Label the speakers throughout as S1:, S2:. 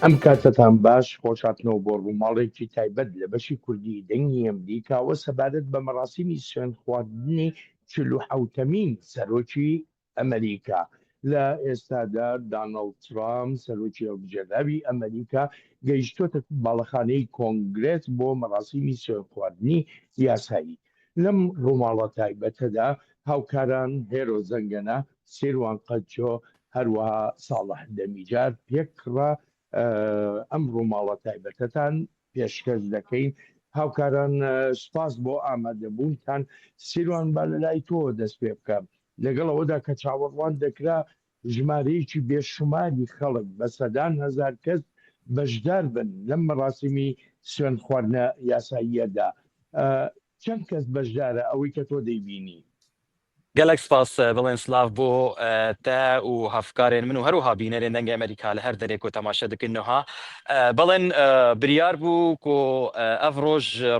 S1: ئەم کاتتان باش خۆشاتنەوە بۆ ڕووماڵێکی تایبەت لە بەشی کوردی دەنگی ئەمریکاوە سەبارەت بە مەراسیمی سوێند خواردنی 47مین سەرۆکی ئەمریکا. لە ئێستادا دانەڵد ترامپ سەرۆکی هەڵبژێرداوی ئەمریکا گەیشتۆتە باڵەخانەی کۆنگرێت بۆ مەراسیمی سوێند خواردنی یاسایی. لەم ڕووماڵە تایبەتەدا هاوکاران هێرۆ زەنگەنە، سیروان قەچۆ، هەروەها ساڵح دەمیجار پێکڕا ئەم ڕووماڵە تایبەتەتان پێشکەش دەکەین. هاوکاران سپاس بۆ ئامادەبوونتان. سیروان با لە لای تۆ دەست پێ بکەم لەگەڵ ئەوەدا کە چاوەڕوان دەکرا ژمارەیەکی بێشماری خەڵک بە سەدان هەزار کەس بەشدار بن لەم مەراسیمی سوێند خواردنە یاساییەدا. چەند کەس بەشدارە ئەوەی کە تۆ دەیبینی؟
S2: گەلێک سپاس بڵێن سلااف بۆ تا و هەفکارێن من و هەروها بینەرێن دەنگی ئەمریکا لە هەر دەرێک و تەماشە دەکردنەوە بڵێن بریار بوو کۆ ئەف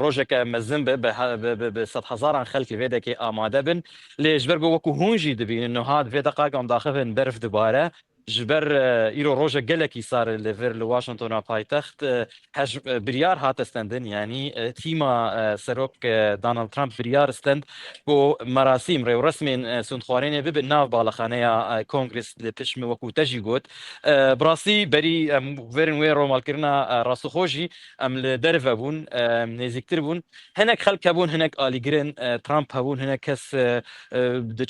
S2: ڕۆژێکە مەزم بە سەد هەزاران خەلکی vێدەکەی ئامادە بن لێژبەر بۆ وەکو هونژی دەبینەوە vێدە قاکەم داخەن بەرف دوبارە جبر ئیرۆ ڕۆژە گەلێکی سار لەڤێر لە واشنگتۆنا پایتەخت بریار هاتەستەندن ینی تیمە سەرۆک دانالد ترامپ بریار ستند بۆ مەراسیم ڕێوڕسمێن سوندخوارێنێ ببن ناو باڵەخانەیە کۆنگرس لە پشمە وەکو تەژی گوت بڕاستی بەری ڤێرن وێ ڕۆماڵکردنا ڕاستەخۆشی ئەم لە دەرڤە بوون نێزیکتر بوون هەنێک خەڵکە بوون هەنێک ئالیگرن ترامپ هەبوون هەنێک کەس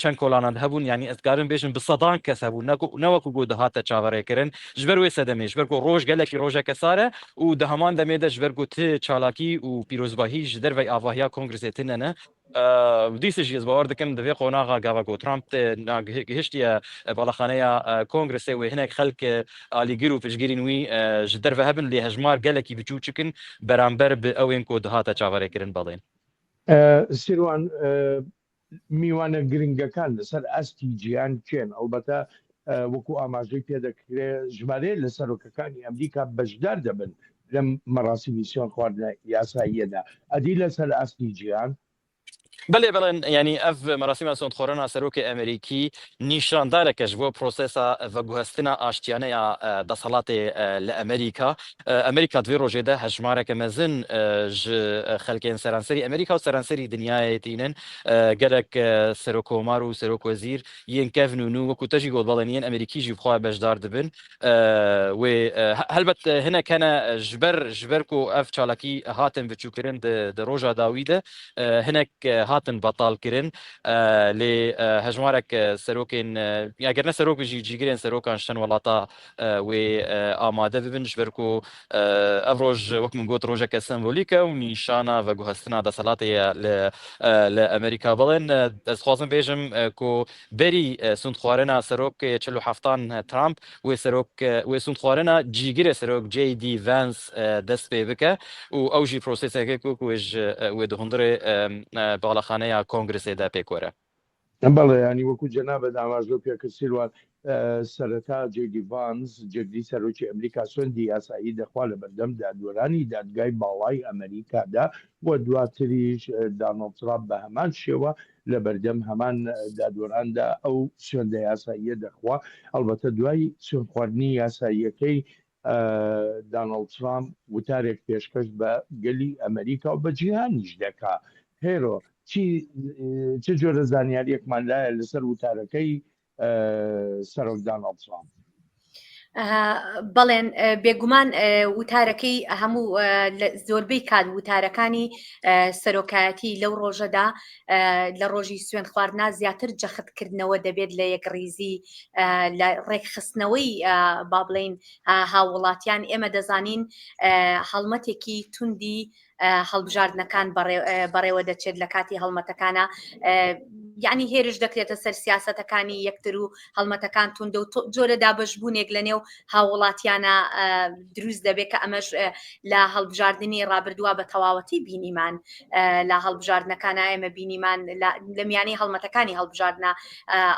S2: چەند کۆلانان هەبوون ینی ئەزگارن بێژن بسەدان کەس هەبوون نەوەکو بۆ دەهاتە چاوەڕێکردن ژبەر وێ سەدەمێ ژبەر بۆ ڕۆژ گەلێکی ڕۆژەکە سارە و دەهەمان دەمێدە ژبەر گوت چالاکی و پیرۆزباهی ji dervey avahiya kongresêtinene dîsejî ez bawer dikim divê qonaxa gava got Trump gihiştiye balaxaneya kongresê wê hinek xelk alîgir û piştgirîn wî ji derve hebin lê hejmar gelekî biçû çikin beramber bi ewên ku dihata çaverêkirin balên.
S1: سیروان میوانە گرنگەکان لەسەر ئەستی گیان کێن ئەلبەتە وەکو ئاماژەی پێدەکرێ ژمارەیە لە سەرۆکەکانی ئەمریکا بەشدار دەبن لەم مەراسیمی سوێند خواردنە یاساییەدا ئەدی لەسەر ئەستی گیان
S2: بله بلن یعنی اف مراسم سوندخوارنا سروک امریکی نیشاندارکش بۆ پرۆسێسا vەگوهستنا ئاشتیانەیە دەسەڵات لە ئەمریکا ئەمریکا دوێ ڕۆژێدا هەژمارێکە مەزن خەلکێن سەرانسەری ئەمریکا و سەرانسەری دنیایەتینن گەلێک سەرۆکۆمار و سەرۆکۆزیر یەن کەڤن و وەکو تەژی گۆڵ بەڵێنیان ئەمریکیژی بخوا بەشدار دەبن وێ هەلبەت هەنەکەنە ژبەر و ئەف چالاکی هاتن بچووکردن دە ڕۆژا داویدە هەنێک هاتن بەتاڵکردن لێ هەژمارێک سەرۆکێن یاگەرنە سەرۆک بژی جیگرێن سەرۆکان شتن وڵاتە وێ ئامادە ببن ژبەر و ئەف ڕۆژ وەکم گوت ڕۆژەکە سمبۆلیکە و نیشانە vەگوهستنا دەسەڵاتەیە لە ئەمریکا بڵێن دەستخوازم بێژم کۆ بەری سوندخوارنا سەرۆک 47 ترامپ وێ سوندخوارنا جیگرە سەرۆک جی دی ڤانس دەست پێ بکە و ئەوژی پرۆسێسەکە وێ دهندرێ باڵەخانەیە کۆنگرسێدا پێکۆرە
S1: بەڵێ ینی وەکو جەنابە داماژۆ پێکرد سیروان سەرەتا جێدی ڤانس جێگری سەرۆکی ئەمریکا سوێندی یاسایی دەخوا لە بەردەم دادوەرانی دادگای باڵای ئەمریکادا و دواتریش دانەڵد ترامپ بە هەمان شێوە لە بەردەم هەمان دادوەراندا ئەو سوێندە یاساییە دەخوا ئەلبەتە دوای سوێند خواردنی یاساییەکەی دانەڵد ترامپ وتارێک پێشکەش بە گەلی ئەمریکا و بە جیهانیش دەکا هێرۆ چه جۆرە زانیاریەکمان لایە لەسەر وتارەکەی سەرۆک دانەڵد ترامپ؟
S3: بەڵێن بێگومان وتارەکەی هەموو زۆربەی کات وتارەکانی سەرۆکایەتی لەو ڕۆژەدا لە ڕۆژی سوێند خواردنا زیاتر جەختکردنەوە دەبێت لە یەکڕیزی لە ڕێکخستنەوەی با بڵێن هاوڵاتیان ئێمە دەزانین هەڵمەتێکی توندی هەڵبژاردنەکان بەڕێوە دەچێت لە کاتی هەڵمەتەکانە یعنی هێرش دەکرێتە سەر سیاسەتەکانی یەکتر و هەڵمەتەکان توندە و جۆرە دابەشبوونێک لە نێو هاوڵاتیانە دروست دەبێت کە ئەمەش لە هەڵبژاردننی ڕابردووە بە تەواوەتی بینیمان لە هەڵبژاردنەکانە ئێمە بینیمان لە میانی هەڵمەتەکانی هەڵبژاردنە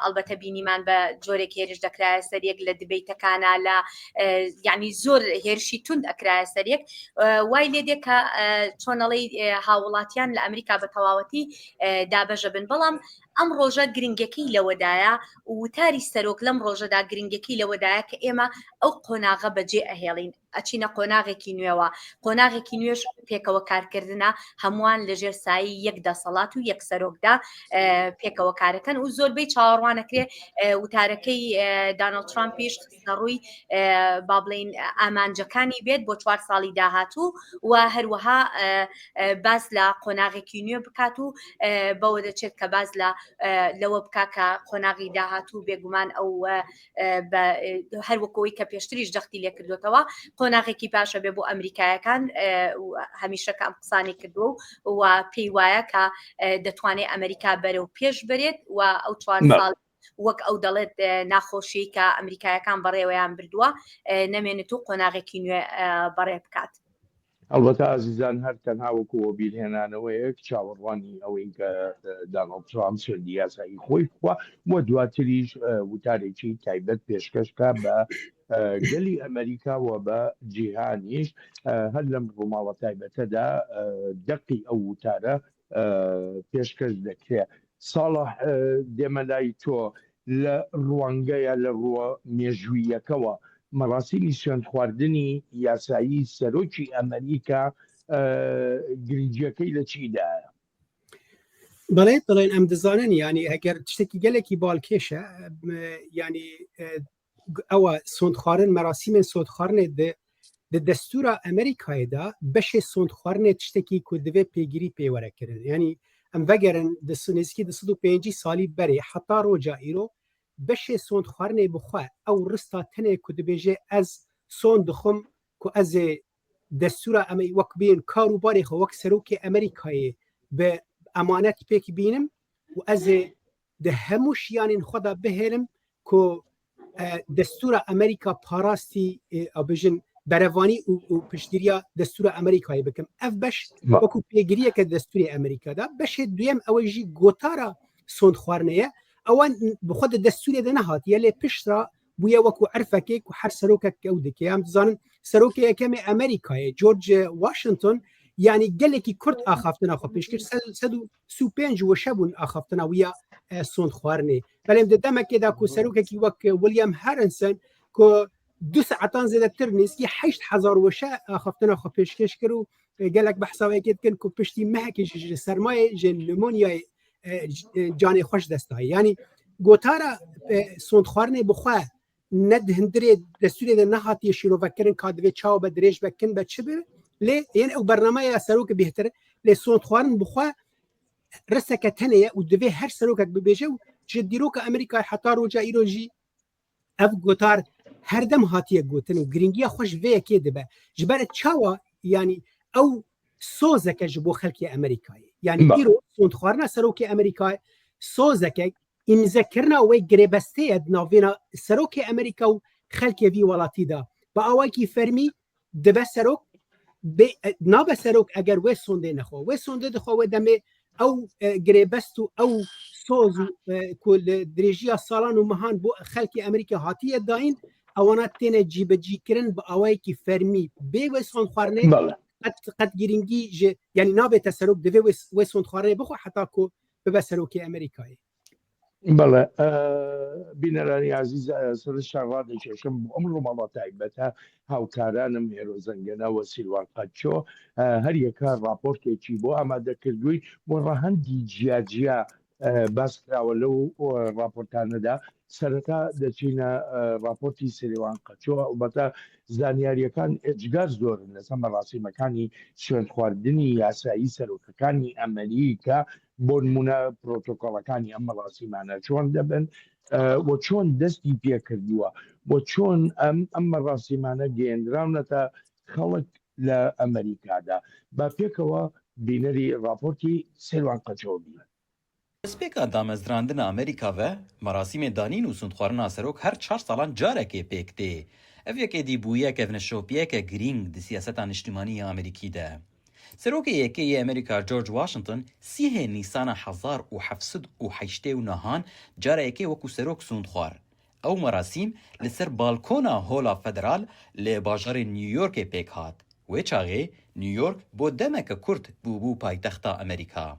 S3: ئەلبەتە بینیمان بە جۆرێک هێرش دەکرایە سەرێک لە دبیتەکانە لە یعنی زۆر هێرشی تند ئەکرایە سەرێک وای لێ دێ کە چۆنەڵی هاوڵاتیان لە ئەمریکا بە تەواوەتی دابەژە بن بەڵام ئەم ڕۆژە گرنگەکەی لەوەدایە وتاری سەرۆک لەم ڕۆژەدا گرنگەکەی لەوەدایە کە ئێمە ئەو قۆناغە بەجێ ئەهێڵین ئەچینە قۆناغێکی نوێەوە قۆناغێکی نوێش پێکەوە کارکردنە هەمووان لەژێر سایی یەک دەسەڵات و یەک سەرۆکدا پێکەوە کارەکەن و زۆربەی چاوەڕوانەکرێ وتارەکەی دانەڵد ترامپیش خستە ڕووی با بڵین ئامانجەکانی بێت بۆ 4 ساڵی داهاتوو و هەروەها باز لە قۆناغێکی نوێ بکات و بەوە دەچێت کە باز لەوە بکا کە قۆناغی داهاتوو بێگومان ئەو هەروەکەوەی کە پێشتریش دەختی لێ کردوێتەوە قۆناغێکی باشە بێ بۆ ئەمریکایەکان هەمیشەکە ئەم قسانی کردو و پێی وایە کە دەتوانێت ئەمریکا بەرەو پێش بێت و ئەو 4 ساڵ وەک ئەو دەڵێت ناخۆشی کە ئەمریکایەکان بەڕێوەیان بردووە نەمێنێت و قۆناغێکی نوێ بەڕێ بکات.
S1: ئەلبەتە ئازیزان هەر تەنها وەکووە بیرهێنانەوەیەک چاوەڕوانی ئەوەی کە دانەڵد ترامپ سێردی یاسایی خۆی بخوا وە دواتریش وتارێکی تایبەت پێشکەشکە بە گەلی ئەمریکا و بە جیهانیش هەر لەم ڕووماڵە تایبەتەدا دەقی ئەو وتارە پێشکەش دەکرێت. ساڵح دێمەلای تۆ لە ڕوانگەیە لە ڕووە مێژوویەکەوە مەڕاستیمی سوێند خواردنی یاسایی سەرۆکی ئەمریکا گرنگیەکەی لە چیدایە؟
S4: بەڵێ بڵێن ئەم دەزانن ینی ئەگەر تشتێکی گەلێکی باڵکێشە ینی ئەوە سۆندخواردن مەراسیمên سۆندخواردنê di destûra Amerîkayê da beşê sondxwarinê tiştekî ku divê pêgirî pêwerekirin yanî em vegerin di nêzîkî di 105 salî berê heta roja îro beşê sondxwarinê bixwe ew rista tenê ku dibêje ez son dixwim ku ez ê destûra em wek bîn karûbarê xwe wek serokê Amerîkayê bi emanet pêk bînim û ez ê di hemû şiyanên xwe da bihêlim ku destûra Amerîka parastî abêjin berevanî û piştgiriya destûra Amerîkayê bikim. Ev beş wekû pêgiriyeke destûrê Amerîka da beşê duyem ew jî gotara sondxwarinê ye ewan bi xwe di destûrê de nehatiye lê piştra bûye wekû erfekê ku her serokek ew dike. Em dizanin serokê yekemê Amerîkayê George Washington yanî gelekî Kurd axaftina xwe pêşkir 135 weşe bûn axaftina wiya sondxwarinê. Belêm di demekê da ku serokekî wek William Harrison ku 2 ساعتان زیاتر نزدیک 8000 وشه خفتنا خو پیشکش کرد gelek behsavê dikin ku piştî mehekê ji sermayê ji limonyayê canê xweş destayê yanî gotara sondxwarinê bixwe ne hindirê destûrê de nehatiye şîrovekirin ka divê çawa be dirêj vekin be çi be lê yên ew bernameya serokê bêhtir lê sondxwarin bixwe risteke tenê ye û divê her serokek bibêje û ji dîroka Amerîkayê heta roja îro jî ev gotar her dem hatiye gotin û giringiya xwe ji vê yekê dibe ji ber çawa yanî ew sozeke ji bo xelkê Amerîkayê yanî îro sondxwarina serokê Amerîkayê sozekek îmzekirina wê girêbestê ye di navêna serokê Amerîka û xelkê vî welatî da bi awayekî fermî dibe serok nabe serok eger wê sondê nexwe wê sondê dixwe wê demê ew girêbest û ew soz ku li dirêjiya salan û mehan bo xelkê Amerîka hatiye dayîn ewana têne cîbecîkirin bi awayekî fermî bê wê sondxwarinê qet girîngî ji yanî nabête serok divê wê sondxwarinê bixwe heta ku bibe serokê Amerîkayê.
S1: بەڵێ بینەرانی عزیز سرشان ڕادێکێشم بۆ ئەم ڕۆمەڵە تایبەتە هاوکارانم هێرۆزەنگەنەوە سیلوان قەچۆ هەر یەکە راپۆرتێکی بۆ ئامادەکردووی بۆ ڕەهەندی جیاجیا باسراوە لەو راپۆرتانەدا سەرەتا دەچینە راپۆرتی سیلوان قەچۆ ئەوبەتە زانیاریەکان ئێجگار زۆرن لەسەر مەڕاستیمەکانی سوێند خواردنی یاسایی سەرۆکەکانی ئەمریکا بۆ نمونە پرۆتۆکۆڵەکانی ئەم مەڕاستیمانە چۆن دەبن و چۆن دەستی پێکردووە بۆ چۆن ئەم مەڕاستیمانە گەیەندراونەتە خەڵک لە ئەمریکادا با پێکەوە بینەری راپۆرتی سیلوان قەچۆ بینە.
S2: Destpêka damezdirandina Amerîka ve merasîmê danîn û sondxwarina serok her 4 salan carekê pêk tê. Ev yekê dîbûyek evneşopiyeke girîng di siyaseta niştimanî ya Amerîkî de. Serokê yekê yê Amerîka George Washington sîhê Nîsana 1780 nihan carekê wekû serok sondxwar. Ew merasîm li ser balkona Hola Federal lê bajarê New Yorkê pêk hat. Wê çaxê New York bo demeke Kurd bûbû paytexta Amerîka.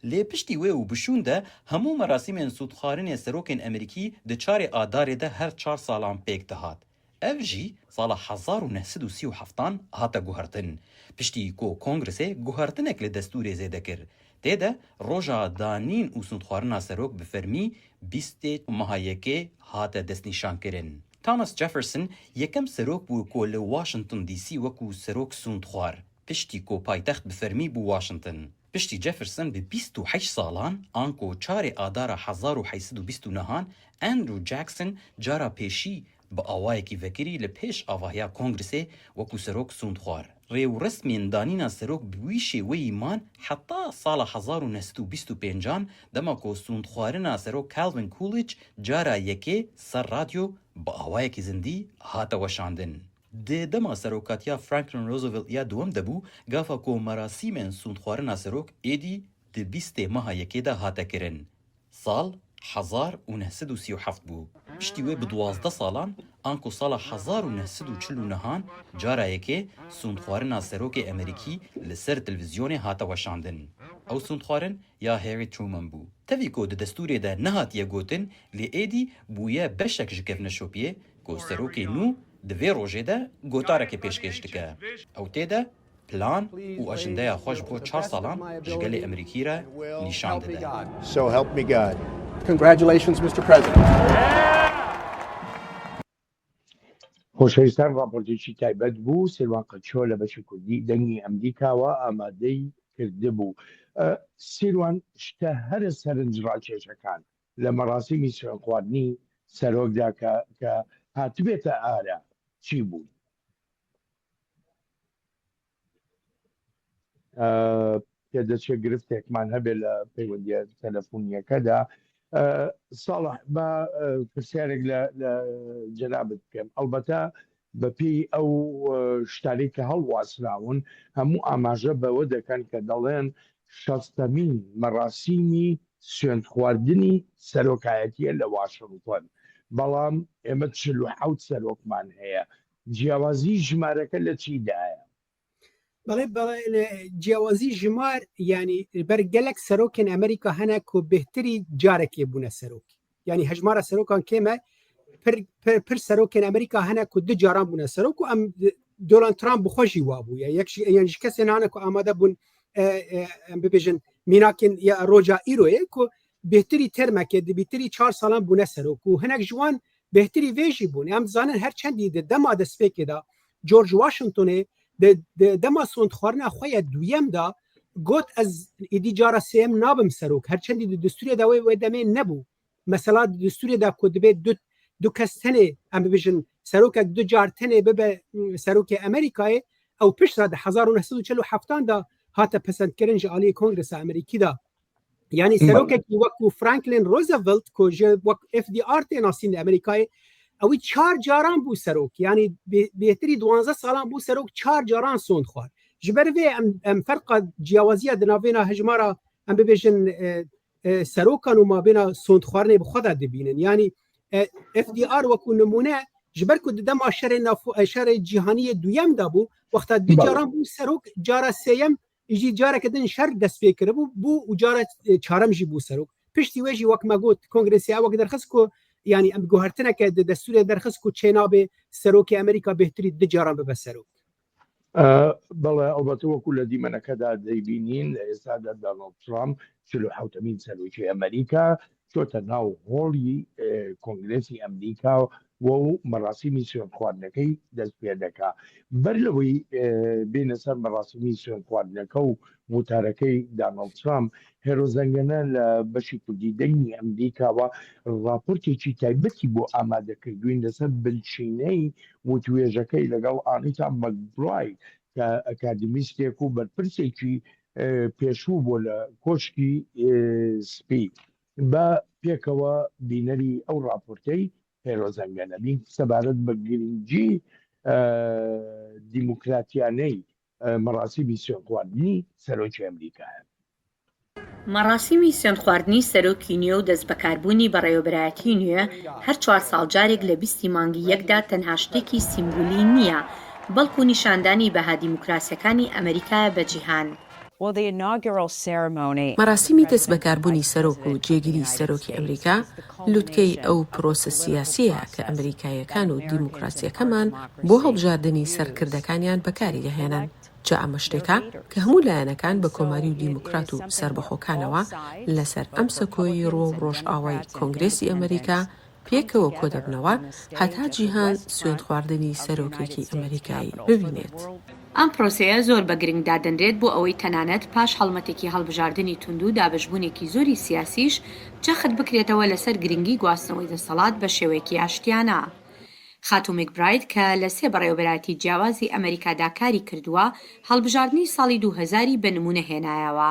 S2: Lê piştî wê û bişûn de hemû merasîmên sondxwarinê serokên Amerîkî di çarê Adarê de her 4 salan pêk dihat.
S5: ev jî sala 1937 hate guhertin. Piştî ku Kongresê guhertinek li destûrê zêde kir. Têde roja danîn û sûndxwarina serok bi fermî 20 meha yekê hate destnîşankirin. Thomas Jefferson yekem serok bû ku li Washington DC wekû serok sûndxwar. Piştî ku paytext bi fermî bû Washington. Piştî Jefferson bi 28 salan an ku çarê adara 1829 Andrew Jackson cara pêşî bi awayekî vekirî li pêş avahiya Kongresê wekû serok sûndxwar. Rêwresmên danîna serok bi wî şêweyî man heta sala 1925 dema ku sûndxwarina serok Calvin Coolidge cara yekê ser radyo bi awayekî zindî hate weşandin. Di dema serokatiya Franklin Roosevelt ya duwem de bû gafa ku merasîmên sûndxwarina serok êdî di 20 meha yekê de hate kirin. Sal 1937 bû. Piştî wê bi 12 salan an ku sala 1949 cara yekê sûndxwarina serokê Amerîkî li ser televîzyonê hate weşandin. Ew sûndxwarin ya Harry Truman bû. Tevî ku di destûrê de nehatiye gotin, lê êdî bûye beşek ji kevneşopiyê ku serokê nû di vê rojê de gotarekê pêşkêş dike. Ew tê de plan û ajendeya xwe ji bo 4 salan ji gelê Amerîkî re nîşan dide.
S6: So help me God.
S7: Congratulations, Mr. President.
S1: خۆشەویستان راپۆرتێکی تایبەت بوو سێوان قەچۆ لە بەشی کوردی دەنگی ئەمریکاوە ئامادەی کردبوو. سێوان شتە هەرە سەرنج ڕاکێشەکان لە مەراسیمی سوێن خواردنی سەرۆکدا کە هاتبێتە ئارە چی بوو؟ پێدەچێت گرفتێکمان هەبێت لە پەیوەندیە تەلەفۆنیەکەدا. ساڵح بە پرسیارێک لە جەنابەت بکەم. ئەلبەتە بەپێی ئەو شتانی کە هەڵواسراون هەموو ئاماژە بەوە دەکەن کە دەڵێن 60مین مەراسیمی سوێند خواردنی سەرۆکایەتیە لە واشنگتن. بەڵام ئێمە 47 سەرۆکمان هەیە. جیاوازی ژمارەکە لە چیدایە؟
S4: بەڵێ جیاوازی ژمار ینی بەر gelek serokên Amerîka hene ku bêhtirî carekê bûne serokî. Yani hejmara serokan kêm e pir serokên Amerîka hene ku di caran bûne serok û em Donald Trump bi xwe jî wa bûye. Yek ji kesên hene ku amade bûn em bibêjin mînakên ya roja îroyê ku bêhtirî termekê di bîtirî 4 salan bûne serok û hinek ji wan bêhtirî vê jî bûn. Em dizanin her çendî di dema destpêkê da George Washingtonê dema sondxwarina xwe ya duyem da got ez êdî cara sêyem nabim serok. Her çendî di destûrê da wê demê nebû. Mesela di destûrê da ku dibe du kes tenê em bibêjin serokek du car tenê bibe serokê Amerîkayê ew pişta di 1947 da hate pesendkirin ji aliyê Kongresa Amerîkî da. Yani serokekî wekû Franklin Roosevelt ku ji wek FDR tê nasîn di Amerîkayê ew 4 caran bû serok. Yani bêhtirî 12 salan bû serok 4 caran sondxwar. Ji ber vê em ferqa ciyawaziya di navêna hejmara em bibêjin serokan û mabêna sondxwarinê bi xwe da dibînin. Yani FDR wekû nimûne ji ber ku di dema şerê cîhaniyê duyem da bû wexta du caran bû serok cara sêyem jî careke din şer dest pê kiribû bû û cara çarem jî bû serok. Piştî wê jî wek me got Kongresê wek derxist ku yani em guhertineke di destûrê derxist ku çênabê serokê Amerîka bêhtirî di caran bibe serok.
S1: بەڵێ ئەڵبەتە وەکو لە دیمەنەکەدا دەیبینین لە ئێستادا دۆناڵد ترامپ 47مین سەرۆکی ئەمریکا چۆتە ناو هۆڵی کۆنگرێسی ئەمریکا و مەراسیمی سوێن خواردنەکەی دەست پێ دەکا. بەر لەوەی بینە سەر مەراسیمی سوێن خواردنەکە و وتارەکەی دۆناڵد ترامپ هێرۆزەنگەنە لە بەشی کوردی دەنگی ئەمریکاوە راپۆرتێکی تایبەتی بۆ ئامادەکردوین لەسەر بنچینەی وتوێژەکەی لەگەڵ ئانیتا مەکبڕای کە ئەکادمیستێک و بەرپرسێکی پێشوو بۆ لە کۆشکی سپی بە پێکەوە بینەری ئەو راپۆرتەی هێرۆزەنگەنە بین سەبارەت بە گرنگی دیموکراتیانەی مەراسیمی سوێن خواردنی سەرۆکی ئەمریکایە.
S3: مەراسیمی سوێن خواردنی سەرۆکی نوێ و دەست بەکاربوونی بەڕێوەبەرایەتی نوێ هەر 4 ساڵ جارێک لە 20 مانگی یەکدا تەنها شتێکی سیمبولی نییە بەڵکو نیشاندانی بەها دیموکراسیەکانی ئەمریکایە بە جیهان.
S6: مەراسیمی دەست بەکاربوونی سەرۆک و جێگیری سەرۆکی ئەمریکا لووتکەی ئەو پرۆسە سیاسیە کە ئەمریکایەکان و دیموکراسیەکەمان بۆ هەڵبژاردننی سەرکردەکانیان بەکاری دەهێنن. جا ئەمە شتێکە کە هەموو لایەنەکان بە کۆماری و دیموکرات و سربەخۆکانەوە لەسەر ئەم سەکۆی ڕۆ و ڕۆژئاوای کۆنگرێسی ئەمریکا پێکەوە کۆ دەبنەوە هەتا جیهان سوێند خواردنی سەرۆکێکی ئەمریکایی ببینێت.
S3: ئەم پرۆسەیە زۆر بە گرنگ دادەنرێت بۆ ئەوەی تەنانەت پاش هەڵمەتێکی هەڵبژاردننی تونند و دابەشبوونێکی زۆری سیاسیش جەخت بکرێتەوە لەسەر گرنگی گواستنەوەی دەسەڵات بە شێوەیەکی ئاشتیانە. خاتو میکبرایت کە لە 3 بەڕێوەبەراتی جیاوازی ئەمریکادا کاری کردووە هەڵبژاردننی ساڵی 2000 بە نمونە هێنایەوە.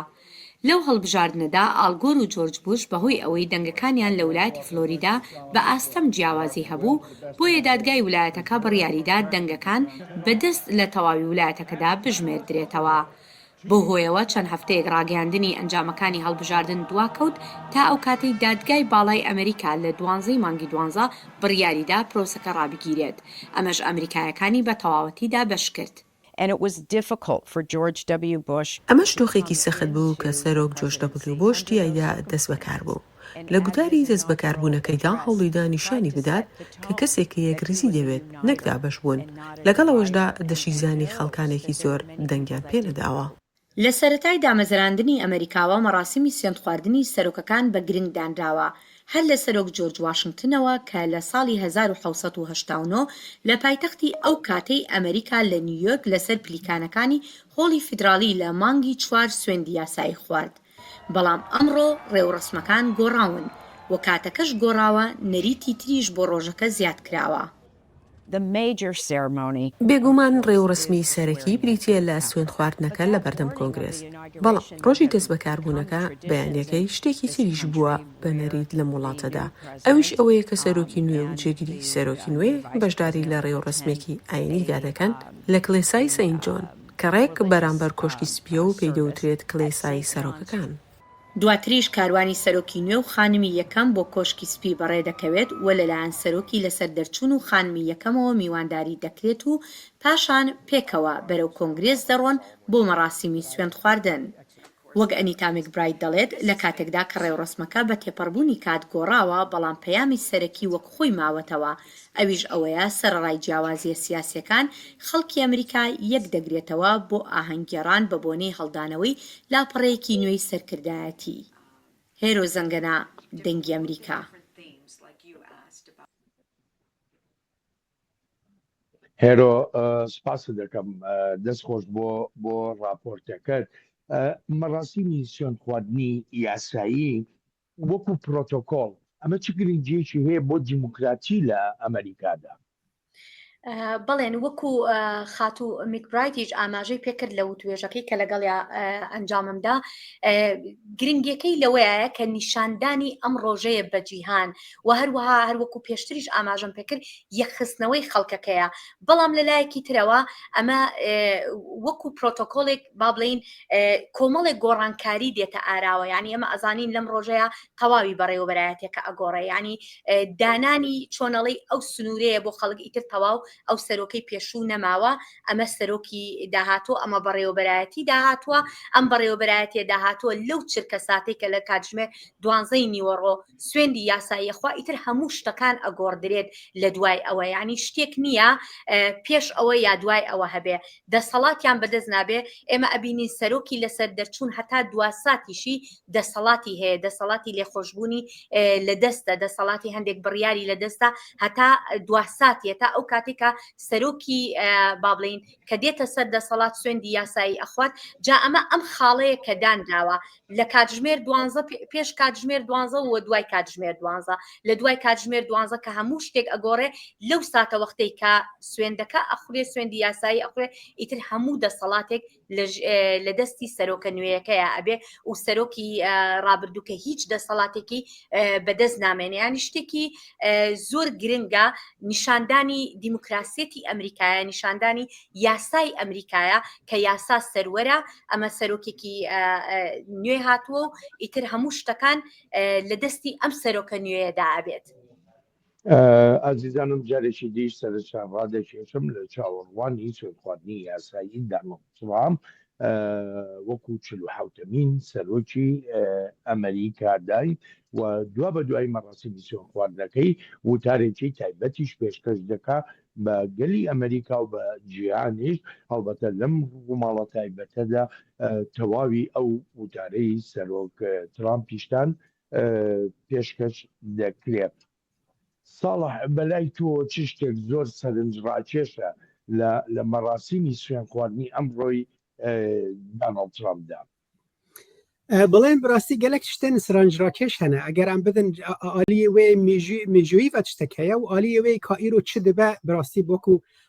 S3: لەو هەڵبژاردنەدا ئالگۆر و جۆرج بوش بەهۆی ئەوەی دەنگەکانیان لە ویلایەتی فلۆریدا بە ئاستەم جیاوازی هەبوو بۆیە دادگای ویلایەتەکە بڕیاریدا دەنگەکان بەدەست لە تەواوی ویلایەتەکەدا بژمێردرێتەوە. بۆ هۆیەوە چەند هەفتەیەک ڕاگەیاندنی ئەنجامەکانی هەڵبژاردن دواکەوت تا ئەو کاتەی دادگای باڵای ئەمریکا لە 12 مانگی 12 بڕیاریدا پرۆسەکە ڕابگیرێت. ئەمەش ئەمریکایەکانی بە تەواوەتیدا بەش کرد.
S6: ئەمەش دۆخێکی سەخت بوو کە سەرۆک جۆرج دەبلیو بوش تیایدا دەست بەکار بوو. لە گوتاری دەست بەکاربوونەکەیدا هەوڵیدا نیشانی بدات کە کەسێک کە یەکریزی دەوێت نەکدا بەشبوون لەگەڵەوەشدا دەشیزانی خەڵکانێکی زۆر دەنگیان پێنەداوە.
S3: لە سەرەتای دامەزراندنی ئەمریکاوە مەراسیمی سوێند خواردنی سەرۆکەکان بە گرنگ دانراوە هەر لە سەرۆک جۆرج واشنگتنەوە کە لە ساڵی 1789 لە پایتەختی ئەو کاتەی ئەمریکا لە نیویۆرک لەسەر پلیکانەکانی هۆڵی فیدراڵی لە مانگی 4 سوێندی یاسایی خوارد. بەڵام ئەمڕۆ ڕێوڕسمەکان گۆڕاون و کاتەکەش گۆڕاوە نەریتی تریش بۆ ڕۆژەکە زیاد کراوە.
S6: بێگومان ڕێوڕسمی سەرەکی بریتیە لە سوێند خواردنەکە لە بەردەم کۆنگرێس. بەڵام ڕۆژی دەست بەکاربوونەکە بەیانیەکەی شتێکی تریش بووە بە نەرید لە وڵاتەدا. ئەویش ئەوەیە کە سەرۆکی نوێ و جێگیری سەرۆکی نوێ بەشداری لە ڕێوڕسمێکی ئاینیدا دەکەن لە کڵێسای سەینت جۆن کە ڕێک بەرامبەر کۆشکی سپیە و پێدەوترێت کڵێسای سەرۆکەکان.
S3: دواتریش کاروانی سەرۆکی نوێ و خانمی یەکەم بۆ کۆشکی سپی بەڕێ دەکەوێت و لەلایەن سەرۆکی لەسەر دەرچوون و خانمی یەکەمەوە میوانداری دەکرێت و پاشان پێکەوە بەرەو کۆنگرێس دەڕۆن بۆ مەراسیمی سوێند خواردن. وەک ئەنیتا میکبرایت دەڵێت لە کاتێکدا کە ڕێوڕسمەکە بە تێپەڕبوونی کات گۆڕاوە بەڵام پەیامی سەرەکی وەک خۆی ماوەتەوە ئەویش ئەوەیە سەرڕای جیاوازیە سیاسیەکان خەڵکی ئەمریکا یەک دەگرێتەوە بۆ ئاهەنگگێڕان بە بۆنەی هەڵدانەوەی لاپەڕەیەکی نوێی سەرکردایەتی. هێرۆ زەنگەنە دەنگی ئەمریکا.
S1: هێرۆ سپاس دەکەم دەستخۆش بۆ راپۆرتەکەت. مەراسیمی سوێند خواردنی یاسایی وەکو پرۆتۆکۆڵ ئەمە چ گرنگیەکی هەیە بۆ دیموکراتی لە ئەمریکادا؟
S3: بەڵێن وەکو خاتو میکبرایتیش ئاماژەی پێکرد لە وتوێژەکەی کە لەگەڵیا ئەنجاممدا گرنگیەکەی لەوەیە کە نیشاندانی ئەم ڕۆژەیە بە جیهان و هەروەها هەروەکو پێشتریش ئاماژەم پێکرد یەکخستنەوەی خەڵکەکەیە. بەڵام لەلایەکی ترەوە ئەمە وەکو پرۆتۆکۆڵێک با بڵین کۆمەڵێک گۆڕانکاری دێتە ئاراوە، یعنی ئەمە ئەزانین لەم ڕۆژەیە تەواوی بەڕێوەبەرایەتێکە ئەگۆڕێ، ینی دانانی چۆنەڵی ئەو سنوورەیە بۆ خەڵک ئیتر تەواو ئەو سەرۆکەی پێشوو نەماوە، ئەمە سەرۆکی داهاتوە، ئەمە بەڕێوەبەرایەتی داهاتوە، ئەم بەڕێوەبەرایەتیە داهاتوە لەو چرکە ساتێک کە لە کاتژمێر 12 نیوەڕۆ سوێندی یاساییەخوا ئیتر هەموو شتەکان ئەگۆڕدرێت لە دوای ئەوە، ینی شتێک نییە پێش ئەوە یا دوای ئەوە هەبێ دەسەڵاتیان بەدەست نابێ. ئێمە ئەبینین سەرۆکی لەسەر دەرچوون هەتا دواساتیشی دەسەڵاتی هەیە، دەسەڵاتی لێخۆشببوونی لە دەستە، دەسەڵاتی هەندێک بڕیاری لە دەستە هەتا دواساتیە تا ئەو کاتێکە سەرۆکی بابلین کە دێتە سەر دەسەڵات سوێندی یاسایی ئەخوات. جا ئەمە ئەم خاڵەیە کە دانراوە لە کاتژمێر 12 پێش کاتژمێر 12 و دوای کاتژمێر 12 لە دوای کاتژمێر 12 کە هەموو شتێک ئەگۆڕێ لەو ساتە وەختەی کە سوێندەکە ئەخورێ سوێندی یاسایی ئەخورێ ئیتر هەموو دەسەڵاتێک لە دەستی سەرۆکە نوێیەکەیە ئەبێ و سەرۆکی ڕابردووکە هیچ دەسەڵاتێکی بەدەست نامێنێ. ینی شتێکی زۆر گرنگە نیشاندانی دیموکراسیەتی ئەمریکایە، نیشاندانی یاسای ئەمریکایە کە یاسا سەروەرە، ئەمە سەرۆکێکی نوێ هاتووە و ئیتر هەموو شتەکان لە دەستی ئەم سەرۆکە نوێیەدا ئەبێت.
S1: ئازیزانم جارێکی دیش سەرچاو ڕادێکێشم لە چاوەڕوانی سوێند خواردنی یاسایی دانڵد ترامپ وەکو 47مین سەرۆکی ئەمریکا دای و دوا بە دوای مەڕاستی سوێن خواردنەکەی وتارێکی تایبەتیش پێشکەش دەکا بە گەلی ئەمریکا و بە جیهانیش هەڵبەتە لەم ڕووماڵە تایبەتەدا تەواوی ئەو وتارەی سەرۆک ترامپیشتان پێشکەش دەکرێت. ساڵح بەلای تۆ چ شتێک زۆر سەرنجڕاکێشە لە مەراسیمی سوێن خواردنی ئەمڕۆی داناڵد ترامپدا؟
S4: بڵێن بڕاستی gelek tiştên siranjrakêş hene eger em bidin aliyê wê mêjûyî ve tiştek heye û aliyê wê ka îro çi dibe birastî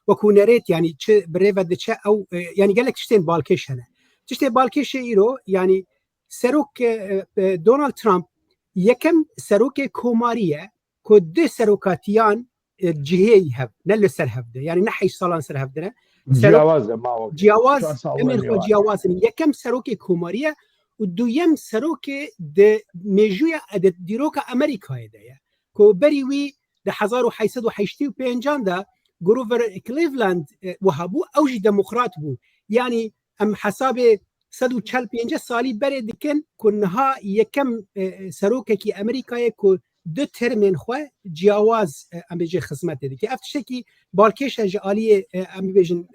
S4: wekû nerêt yanî çi birê ve diçe ew yanî gelek tiştên balkêş hene. Tiştê balkêşê îro yanî serok Donald Trump yekem serokê komarî ye ku di serokatiyan cihê hev ne li ser hev de yanî ne 8 salan ser hev dine ciyawaz emên xwe ciyawazin yekem serokê komarî ye û duyem serokê di mêjûya dîroka Amerîkayê de ye ku berî wî di 1885 de Grover Cleveland wiha bû ew jî demokrat bû yanî em hesabê 145 salî berê dikin ku niha yekem serokekî Amerîkayê ku du termên xwe ciyawaz em bêjê xizmetê dike. Ev tiştekî balkêş e ji aliyê em bêjin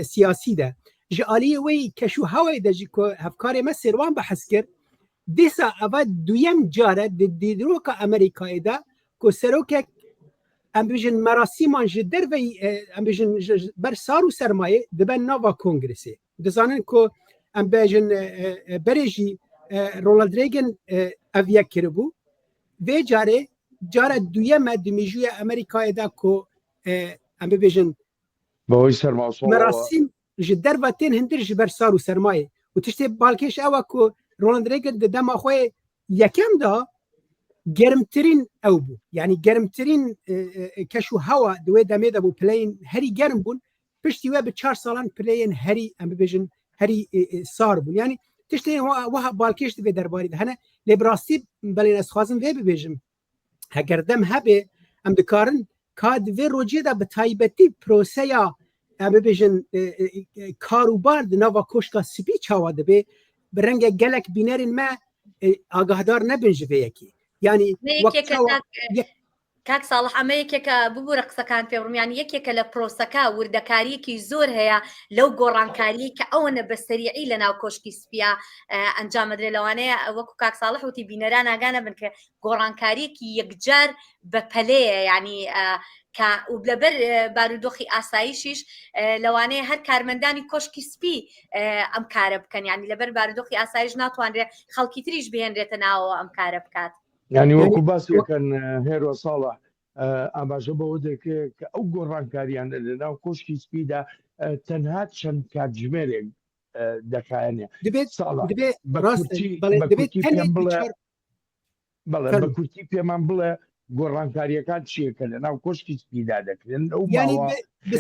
S4: siyasî de. Ji aliyê wê keşû hewê de jî ku hevkarê me sêrwan behs kir dîsa eva duyem care di dîroka Amerîkayê de ku serokek em bêjin merasîman ji dervey em bêjin ber sar û sermayê dibe nava kongresê. Dizanin ku em bêjin berê jî Ronald Reagan ev yek kiribû vê carê cara duyeme di mêjûya Amerîkayê de ku em bibêjin merasîm ji derva tên hindir ji ber sar û sermayê û tiştê balkêş ew e ku Ronald Reagan di dema xwe yekem da germtirîn ew bû yanî germtirîn keş û hewa di wê demê de bû pileyên herî germ bûn piştî we bi 4 salan pileyên herî em bibêjin herî sar bûn yanî tiştê wiha balkêş divê derbarî de hene lê bi rastî belê ez xwazim vê bibêjim heger dem hebe em dikarin ka di vê rojê de bi taybetî proseya em bibêjin karûbar di nava koşka spî çawa dibe bi rengek gelek bînerên me agahdar nebin ji vê yekî yanî
S3: کاک ساڵح ئەمە یەکێکە ببوورە قسەکان پێڕم یان یەکێکە لە پرۆسەکە وردەکاریەکی زۆر هەیە لەو گۆڕانکاری کە ئەوەنە بەسەریعی لە ناو کۆشکی سپیا ئەنجامەدرێت لەوانەیە وەکو کاک ساڵح وتی بینەران ئاگانە بن کە گۆڕانکاریەکی یەکجار بە پەلەیە ینی لەبەر بارودۆخی ئاساییشیش لەوانەیە هەر کارمەندانی کۆشکی سپی ئەم کارە بکەن ینی لەبەر بارودۆخی ئاسایش ناتوانرێت خەڵکی تریش بهێنرێتە ناوەوە ئەم کارە بکات.
S1: یعنی وەکو باسیەکەن هێرۆ ساڵە ئاماژە بەوە دەکرێت کە ئەو گۆڕانکاریان لەناو کۆشکی سپیدا تەنها چەند کاتژمێرێک دەکایەنێ بە کورتی پێمان بڵێ گۆڕانکاریەکان چیەکە لەناو کۆشکی سپیدا دەکرێن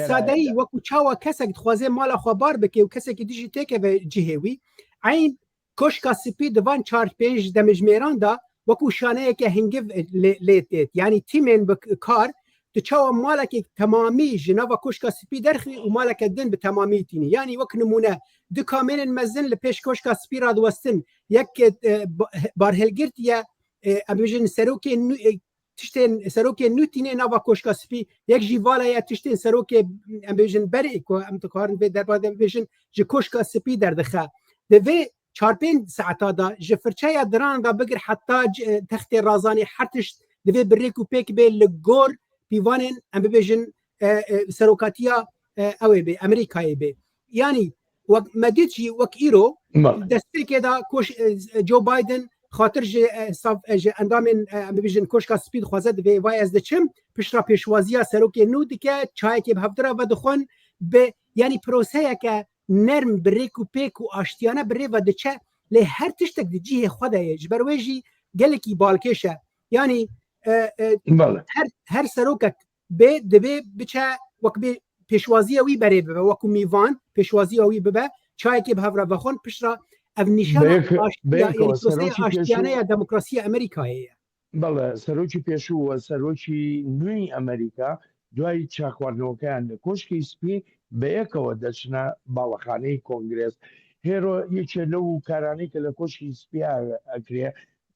S4: سادایی وەکو چاوە کەسێک دخوازێ ماڵە خوابار بکە و کەسێکی دیژی تێکەوێ جیهێوی عین کۆشکا سپی دەوان 4-5 دەمەژمێراندا وەکو شانەیەکە هەنگڤ لێتێت ینی تیمێن کار tu çawa malekek temamî ji nava koşka spî derxî û maleke din bi temamî tînî yanî wek nimûne di kamênên mezin li pêş koşka spî ra diwestin yek barhilgirtiye em bêjin serokê tiştên serokê nû tînê nava koşka spî yek jî vala ye tiştên serokê em bêjin berê ku em dikarin vê derbade bêjin ji koşka spî derdixe di vê 4-5 saeta da ji firçeya diran da bigir heta textê razanî her tişt divê birêk û pêk bê li gor pîvanên em bibêjin serokatiya ew ê bê Amerîkayê bê yanî wek medît jî wek îro destpêkê da Joe Biden xatir ji endamên em bibêjin koşka spî dixwaze divê vay ez diçim pişta pêşwaziya serokê nû dike çayekê bi hevdira ve dixwin bi yanî proseyeke nerm birêk û pêk û aştiyane birê ve diçe lê her tiştek di cihê xwe de ye ji ber wê jî gelekî balkêş e yanî her serokek bê divê biçe wek bê pêşwaziya wî berê bibe wekû mîvan pêşwaziya wî bibe çayekê bi hev re vexwin pişta ev nîşana aştiyaneya demokrasiya Amerîkayê ye
S1: بەڵێ سەرۆکی پێشوو وە سەرۆکی نوێی ئەمریکا دوای چاخواردنەوەکەیان لە کۆشکی سپی بەیەکەوە دەچنە باڵەخانەی کۆنگرس. هێرۆ یەکێ لەو کارانەی کە لە کۆشکی سپیا ئەکرێ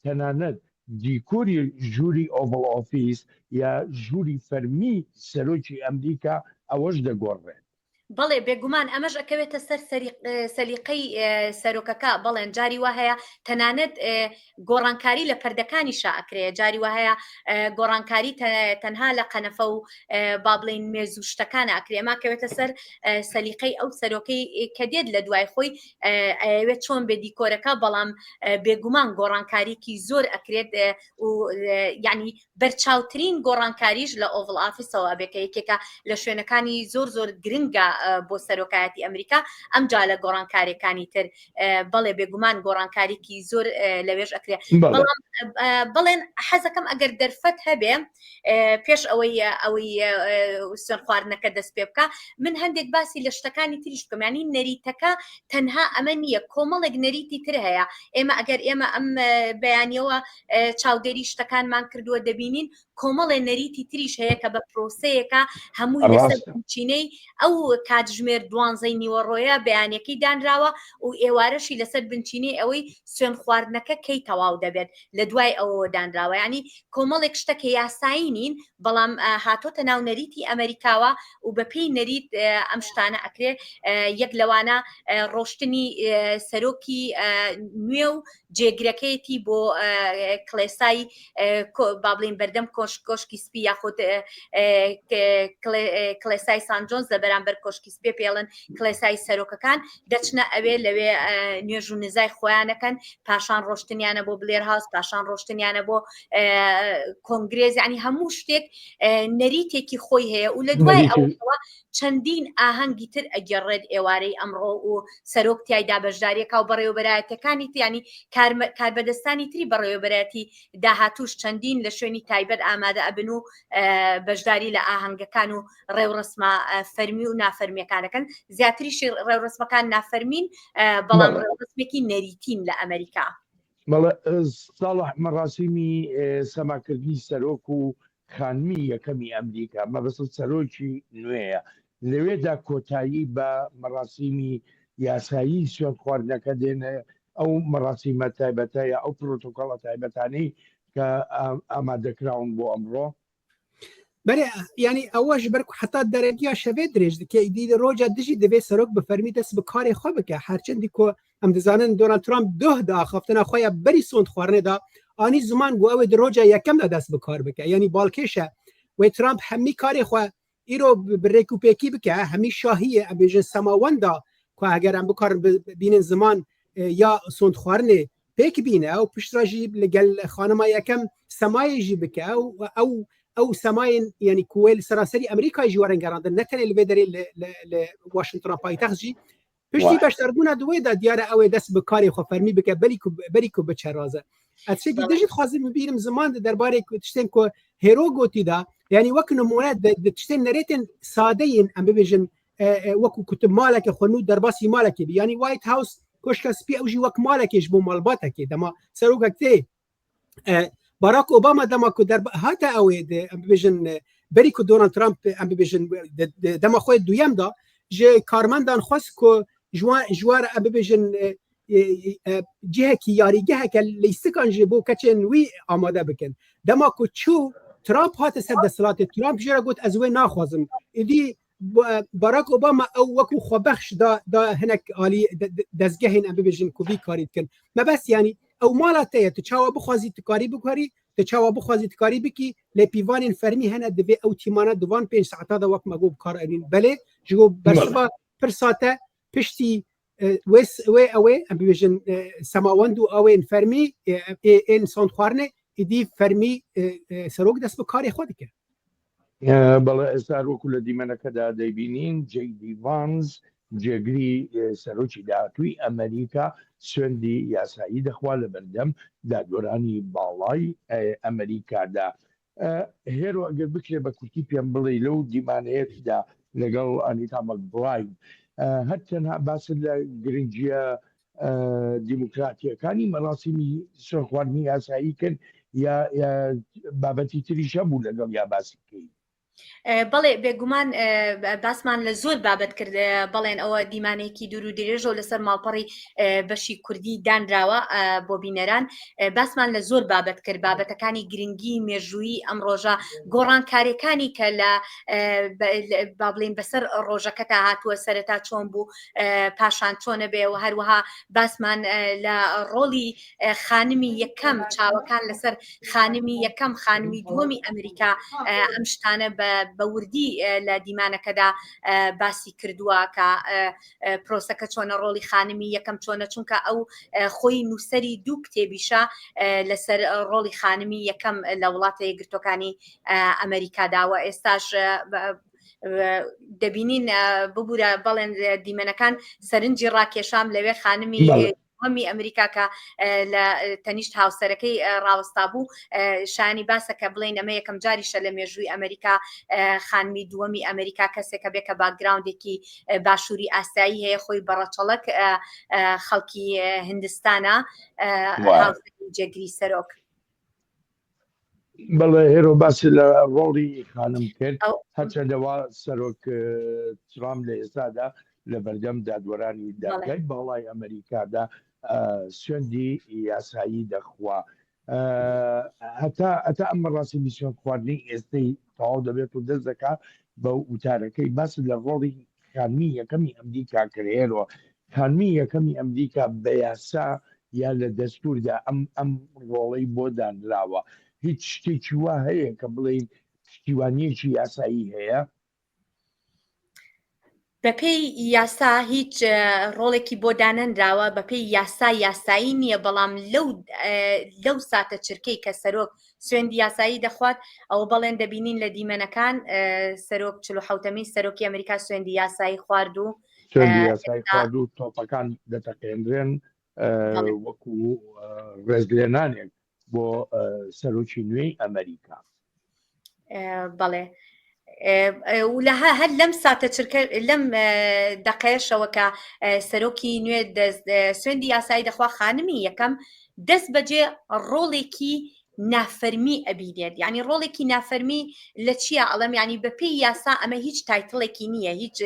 S1: تەنانەت دیکۆری ژووری ئۆڤڵ ئۆفیس یا ژووری فەرمی سەرۆکی ئەمریکا ئەوەش دەگۆڕێت.
S3: بەڵێ بێگومان ئەمەش ئەکەوێتە سەر سەلیقەی سەرۆکەکە. بەڵێن جاری وا هەیە تەنانەت گۆڕانکاری لە پەردەکانی شاعکرێ، جاری وا هەیە گۆڕانکاری تەنها لە قەنەفە و با بڵین مێزوشتەکانە ئەکرێ. ئەمە کەوێتە سەر سەلیقەی ئەو سەرۆکەی کە دێت لە دوای خۆی ئەوێت چۆن بێ دیکۆرەکە، بەڵام بێگومان گۆڕانکاریکی زۆر ئەکرێت و یعنی بەرچاوترین گۆڕانکاریش لە ئۆڤڵ ئافیسەوە بێکە یەکێکە لە شوێنەکانی زۆر گرنگە بۆ سەرۆکایەتی ئەمریکا. ئەمجا لە گۆڕانکاریەکانی تر بەڵێ بێگومان گۆڕانکاریکی زۆر لەوێژ ئەکرێ. بەڵێن حەزەکەم ئەگەر دەرفەت هەبێ پێش ئەوەی سوێن خواردنەکە دەست پێ بکە، من هەندێک باسی لە شتەکانی تریش بکەم. ینی نەریتەکە تەنها ئەمە نییە، کۆمەڵێک نەریتی تر هەیە. ئەگەر ئێمە ئەم بەیانیەوە چاودێری شتەکانمان کردووە دەبینین کۆمەڵێ نەریتی تریش هەیە کە بە پرۆسەیەکە هەمووی لەسەر بنچینەی ئەو کاتژمێر 12 نیوەڕۆیە بەیانەکەی دانراوە و ئێوارەشی لەسەر بنچینەی ئەوەی سوێن خواردنەکە کەی تەواو دەبێت لە دوای ئەوە دانراوە. ینی کۆمەڵێک شتەکە یاسایی نین، بەڵام هاتۆتە ناو نەریتی ئەمریکاوە و بەپێی نەریت ئەم شتانە ئەکرێ. یەک لەوانە ڕۆشتنی سەرۆکی نوێ و جێگرەکەیەتی بۆ کڵێسای با بڵین بەردەم کۆشکی سپی یاخود کڵێسای سان جۆنز لە بەرامبەر کۆشکی سپێ پێڵن کڵێسای سەرۆکەکان دەچنە ئەوێ لەوێ نوێژ و نزای خۆیانەکەن، پاشان ڕۆشتنیانە بۆ بلێر هاوس، پاشان ڕۆشتنیانە بۆ کۆنگرێز. ینی هەموو شتێک نەریتێکی خۆی هەیە و لە دوای ئەوەوە چەندین ئاهەنگی تر ئەگەڕێت ئێوارەی ئەمڕۆ و سەرۆک تایدا بەشداریەکە و بەڕێوەبەرایەتەکانی ینی کاربەدەستانی تری بەڕێوەبەرەتی داهاتوش چەندین لە شوێنی تایبەت ئامادە ئەبن و بەشداری لە ئاهەنگەکان و ڕێوڕسمە فەرمی و نافەرمیەکانەکەن. زیاتریشی ڕێوڕسمەکان نافەرمین، بەڵام ڕێوڕسمێکی نەریتین لە ئەمریکا.
S1: ساڵح مەراسیمی سەماکردنی سەرۆک و خانمی یەکەمی ئەمریکا مەبەست سەرۆکی نوێیە، لەوێدا کۆتایی بە مەراسیمی یاسایی سوێن خواردنەکە دێنە ئەو مەراسیمە تایبەتەیە ئەو پرۆتۆکۆڵە تایبەتانەی کە ئامادەکراون بۆ ئەمڕۆ.
S4: بەێ ینی ئەوەش بەر حتا دەرەگییا شەوێ درێژ دکە ئیدی ڕۆژە دژی دەبێت سەرۆک بفەرمی دەست بە کارێ خۆ بکە. هەرچەندی کۆ ئەم دەزانن دۆنالد ترامپ دۆهدا خەفتنە خۆیان بەری سۆند خواردنێدا ئانی زمان بۆ ئەوێ ڕۆژە یەکەمدا دەست بکار بکە. ینی باڵکێشە وی ترامپ هەمی کاری خۆ ئیرۆ بڕێک و پێکی بکە، هەمی شاهیە ئەبێژن سەماوەندا کو ئەگەر ئەم بکار بینن زمان یا سۆند خواردنێ پێک بینە و پشتڕژی لەگەل خانەما یەکەم سەمایەژی بکە و ئەو سەماین ینی کوێل سەراسەری ئەمریکای ژوارەنگەڕاندن نەتەنێ لەوێ دەرێ لە واشنگتن پایتەختژی پشتی بەشداربوونا دوێدا دیارە ئەوێ دەست بە کاری خۆ فەرمی بکە بەریک و بچەرازە. ئەچێکی دەژیت خوازم ببینم زمان دەربارێک تشتێن کۆ هێرۆ گۆتیدا ینی وەک نمونە تشتێن نەرێتن سادەین ئەم ببێژن وەکو کوتب مالێکە خۆن و دەرباسی مالێکی ینی وایت هاوس کۆشکە سپی ئەوژی وەک مالێکێش بۆ ماڵباتەکێ دەما سەرۆکەک تێ باراک ئۆباما دەما کو هاتە ئەوێ ببێژن بەری کو دۆنالد ترامپ ئەم ببێژن دەما خۆی دویەمدا ژێ کارمەندان خواست کۆ ژوار ئە ببێژن جهێکی یاریگەهەکە لیستەکان ژێ بۆ کەچێن وی ئامادە بکەن. دەما کو چوو ترامپ هاتە سەر دەسەڵاتی ترامپ ژێرە گوت ئەز وێ ناخوازم ئیدی باراک ئۆباما ئەو وەکو خۆبەخش دا هەنێک عالی دەستگەهێن ئەم ببێژن کوبی کاری بکەن. مەبەست ینی ئەو ماڵاتەیە تو چاوە بخوازی تکاری بکاری تو چاوە بخوازی تکاری بکی لە پیوانین فەرمی هەنە دەبێ ئەو تیمانە دوان 5 ساعتدا وەک مەگۆ بکار ئەبین بەلێ ژگۆ بەرسبا پر ساتە پشتی وێ ئەوێ ئەم ببێژن سەماوەند و ئەوێن فەرمی ئێن سۆند خواردنێ ئیدی فەرمی سەرۆک دەست بە کاری خۆ دکە.
S1: بەڵێ ئێستا وەکو لە دیمەنەکەدا دەیبینین جێیدی ڤانز جێگری سەرۆکی داهاتووی ئەمریکا سوێندی یاسایی دەخوا لە بەردەم دادوەرانی باڵای ئەمریکادا. هێرۆ ئەگەر بکرێ بە کورتی پێم بڵێ لەو دیمانەیەکدا لەگەڵ ئەنیتا مەکبڕاین هەر تەنها باس لە گرنگیە دیموکراتیەکانی مەراسیمی سوێن خواردنی یاسایی کرد یا بابەتی تریشە بوو لەگەڵ یا باسی بکەین.
S3: بەڵێ بێگومان باسمان لە زۆر بابەت کرد بەڵێن ئەوە دیمانێکی دوور و درێژە و لەسەر ماڵپەڕی بەشی کوردی دانراوە بۆ بینەران باسمان لە زۆر بابەت کرد بابەتەکانی گرنگی مێژووی ئەم ڕۆژە گۆڕانکاریەکانی کە لە با بڵێن بەسەر ڕۆژەکە تا هاتووە سەرەتا چۆن بوو پاشان چۆنە بێ و هەروەها باسمان لە ڕۆڵی خانمی یەکەم چاوەکان لەسەر خانمی یەکەم خانمی دووەمی ئەمریکا ئەم شتانە بە وردی لە دیمانەکەدا باسی کردووە کە پرۆسەکە چۆنە ڕۆڵی خانمی یەکەم چۆنە چونکە ئەو خۆی نووسەری دوو کتێبیشە لەسەر ڕۆڵی خانمی یەکەم لە وڵاتە یەکگرتوەکانی ئەمریکاداوە ئێستاش دەبینین ببوورە بەڵێن دیمەنەکان سەرنجی ڕاکێشام لەوێ خانمی هەمی ئەمریکا کە لە تەنیشت هاوسەرەکەی ڕاوەستا بوو شانی باسە کە بڵێن ئەمە یەکەم جاریشە لە مێژووی ئەمریکا خانمی دووەمی ئەمریکا کەسێکە بێ کە باکگراوندێکی باشووری ئاسایی هەیە خۆی بەڕەچەڵک خەڵکی هندستانە جێگری سەرۆک
S1: بەڵێ هێرۆ باسی لە ڕۆڵی خانم کرد هەرچەندەوە سەرۆک ترامپ لە ئێستادا لە بەردەم دادوەرانی داگای باڵای ئەمریکادا سوێندی یاسایی دەخوا هەتا ئەم ڕاستی سوێن خواردنی ئێستەی تەواو دەبێت و دەست دەکات بە وتارەکەی باس لە ڕۆڵی خانمی یەکەمی ئەمریکا کرێرەوە خانمی یەکەمی ئەمریکا بە یاسا یا لە دەستوردا ئەم ڕۆڵەی بۆ دانراوە هیچ شتێکی وا هەیە کە بڵێن پشتیوانیەکی یاسایی هەیە
S3: بەپێی یاسا هیچ ڕۆڵێکی بۆ دانەنراوە بەپێی یاسایی نییە بەڵام لەو ساتە چرکەی کە سەرۆک سوێندی یاسایی دەخوات ئەو بەڵێن دەبینین لە دیمەنەکان سەرۆک 47ەمین سەرۆکی ئەمریکا سوێندی یاسایی خوارد و
S1: تۆپەکان دەتەقێنرێن وەکو ڕێزلێنانێک بۆ سەرۆکی نوێی ئەمریکا
S3: بەڵێ هەر لەم ساتە چرکە لەم دەقەیەشەوە کە سەرۆکی نوێ سوێندی یاسایی دەخوا خانمی یەکەم دەست بەجێ ڕۆڵێکی نافەرمی ئەبینێت یعنی ڕۆڵێکی نافەرمی لە چیە ئەڵم ینی بەپێی یاسا ئەمە هیچ تایتڵێکی نییە هیچ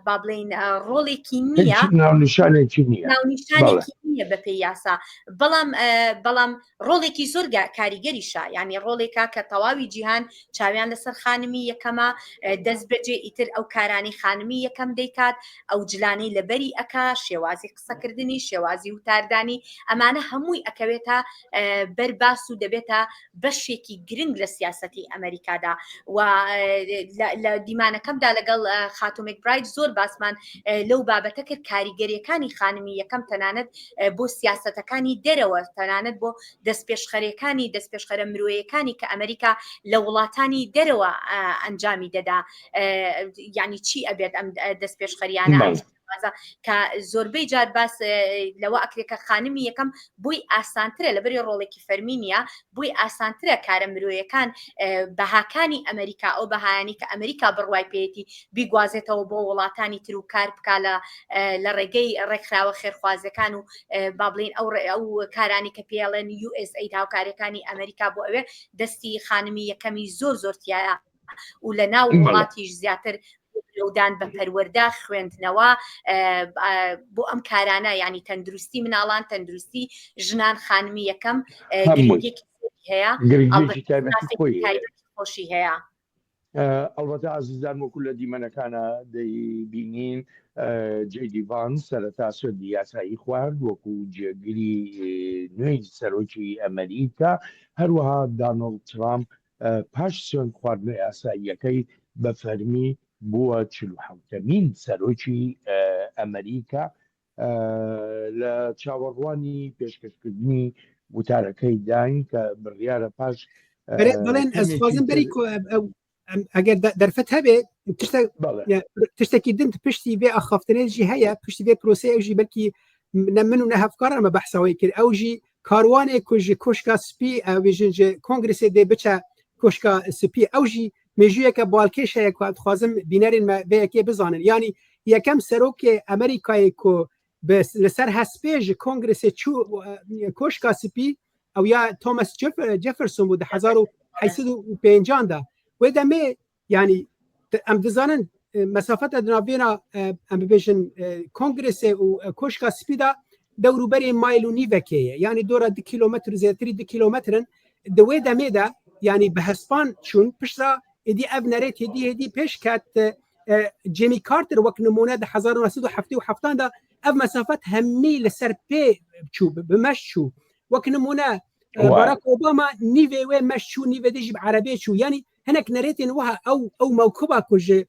S3: با بڵێن ڕۆڵێکی نییە
S1: ناونیشانێکی نییە
S3: بەپێی یاسا بەڵام ڕۆڵێکی زۆر کاریگەریشە ینی ڕۆڵێکا کە تەواوی جیهان چاویان لەسەر خانمی یەکەمە دەست بەجێ ئیتر ئەو کارانی خانمی یەکەم دەیکات ئەو جلانەی لەبەری ئەکا شێوازی قسەکردنی شێوازی وتاردانی ئەمانە هەمووی ئەکەوێتە بەرباس و دەبێتە بەشێکی گرنگ لە سیاسەتی ئەمریکادا و لە دیمانەکەمدا لەگەڵ خاتومێک برایت زۆر باسمان لەو بابەتە کرد کاریگەریەکانی خانمی یەکەم تەنانەت بۆ سیاسەتەکانی دەرەوە تەنانەت بۆ دەستپێشخەرە مرۆیەکانی کە ئەمریکا لە وڵاتانی دەرەوە ئەنجامی دەدا یعنی چی ئەبێت ئەم دەستپێشخەریانە کە زۆربەی جار باس لەوە ئەکرێکە خانمی یەکەم بووی ئاسانترە لەبەری ڕۆڵێکی فەرمینیە بووی ئاسانترە کارە مرۆیەکان بەهاکانی ئەمریکا ئەو بەهایانی کە ئەمریکا بڕوای پێێتی بیگوازێتەوە بۆ وڵاتانی تر و کار بکە لە ڕێگەی ڕێکخراوە خێرخوازەکان و با بڵێن ئەو کارانی کە پێڵێن USA هاوکارەکانی ئەمریکا بۆ ئەوێ دەستی خانمی یەکەمی زۆرتیایە و لە ناو وڵاتیش زیاتر لەودان بە پەروەردە خوێندنەوە بۆ ئەم کارانە ینی تەندروستی مناڵان تەندروستی ژنان خانمی یەکەم هەیە خۆشی هەیە
S1: ئەڵبەتە ئازیزان وەکو لە دیمەنەکانە دەیبینین جێدی ڤانس سەرەتا سوێندی یاسایی خوارد وەکو جێگیری نوێی سەرۆکی ئەمریکا هەروەها دانەڵد ترامپ پاش سوێند خواردنە یاساییەکەی بە فەرمی بووە 47ەمین سەرۆکی ئەمریکا لە چاوەڕوانی پێشکەشکردنی وتارەکەی داین کە بڕیارە پاش
S4: بڵێن ئەسخوازم بەری ئەگەر دەرفەت هەبێ تشتێکی دن پشتی بێ ئەخافتنێژی هەیە پشتی بێ پرۆسی ئەوژی بەرکی من و نەهەفکارە مە بەحسەوەی کرد ئەوژی کاروانێک کوژی کۆشکا سپی ئەوێژنج کۆنگرسی دێ بچە کۆشکا سپی ئەوژی مێژویەکە بالکێشەیە خوازم بینەرین بەیەکێ بزانن ینی یەکەم سەرۆکێ ئەمریکای کۆ لەسەر هەسپێژ کۆنگرسی کۆشکا سپی ئەو یا تۆمەس جەفرسون بوو 1850دا وێ دەمێ يعني ام دزانن مسافت دنابینا ام ببیشن کنگرس و کوشکا سپیدا دورو بری مایل و نیوکیه یعنی دورا 2 کیلومتر زیاتری 2 کیلومترن دوی دمیدا يعني بهسبان شون بشرا دي ابنريت هدي بيش كات جيمي كارتر وقت نمونه ده 1977 ده اف مسافات همي لسر بي بشو بمشو وقت نمونه باراك اوباما نيفي وين مشو نيفي ديجي بعربيه شو يعني هناك نريتين وها او موكبه كوج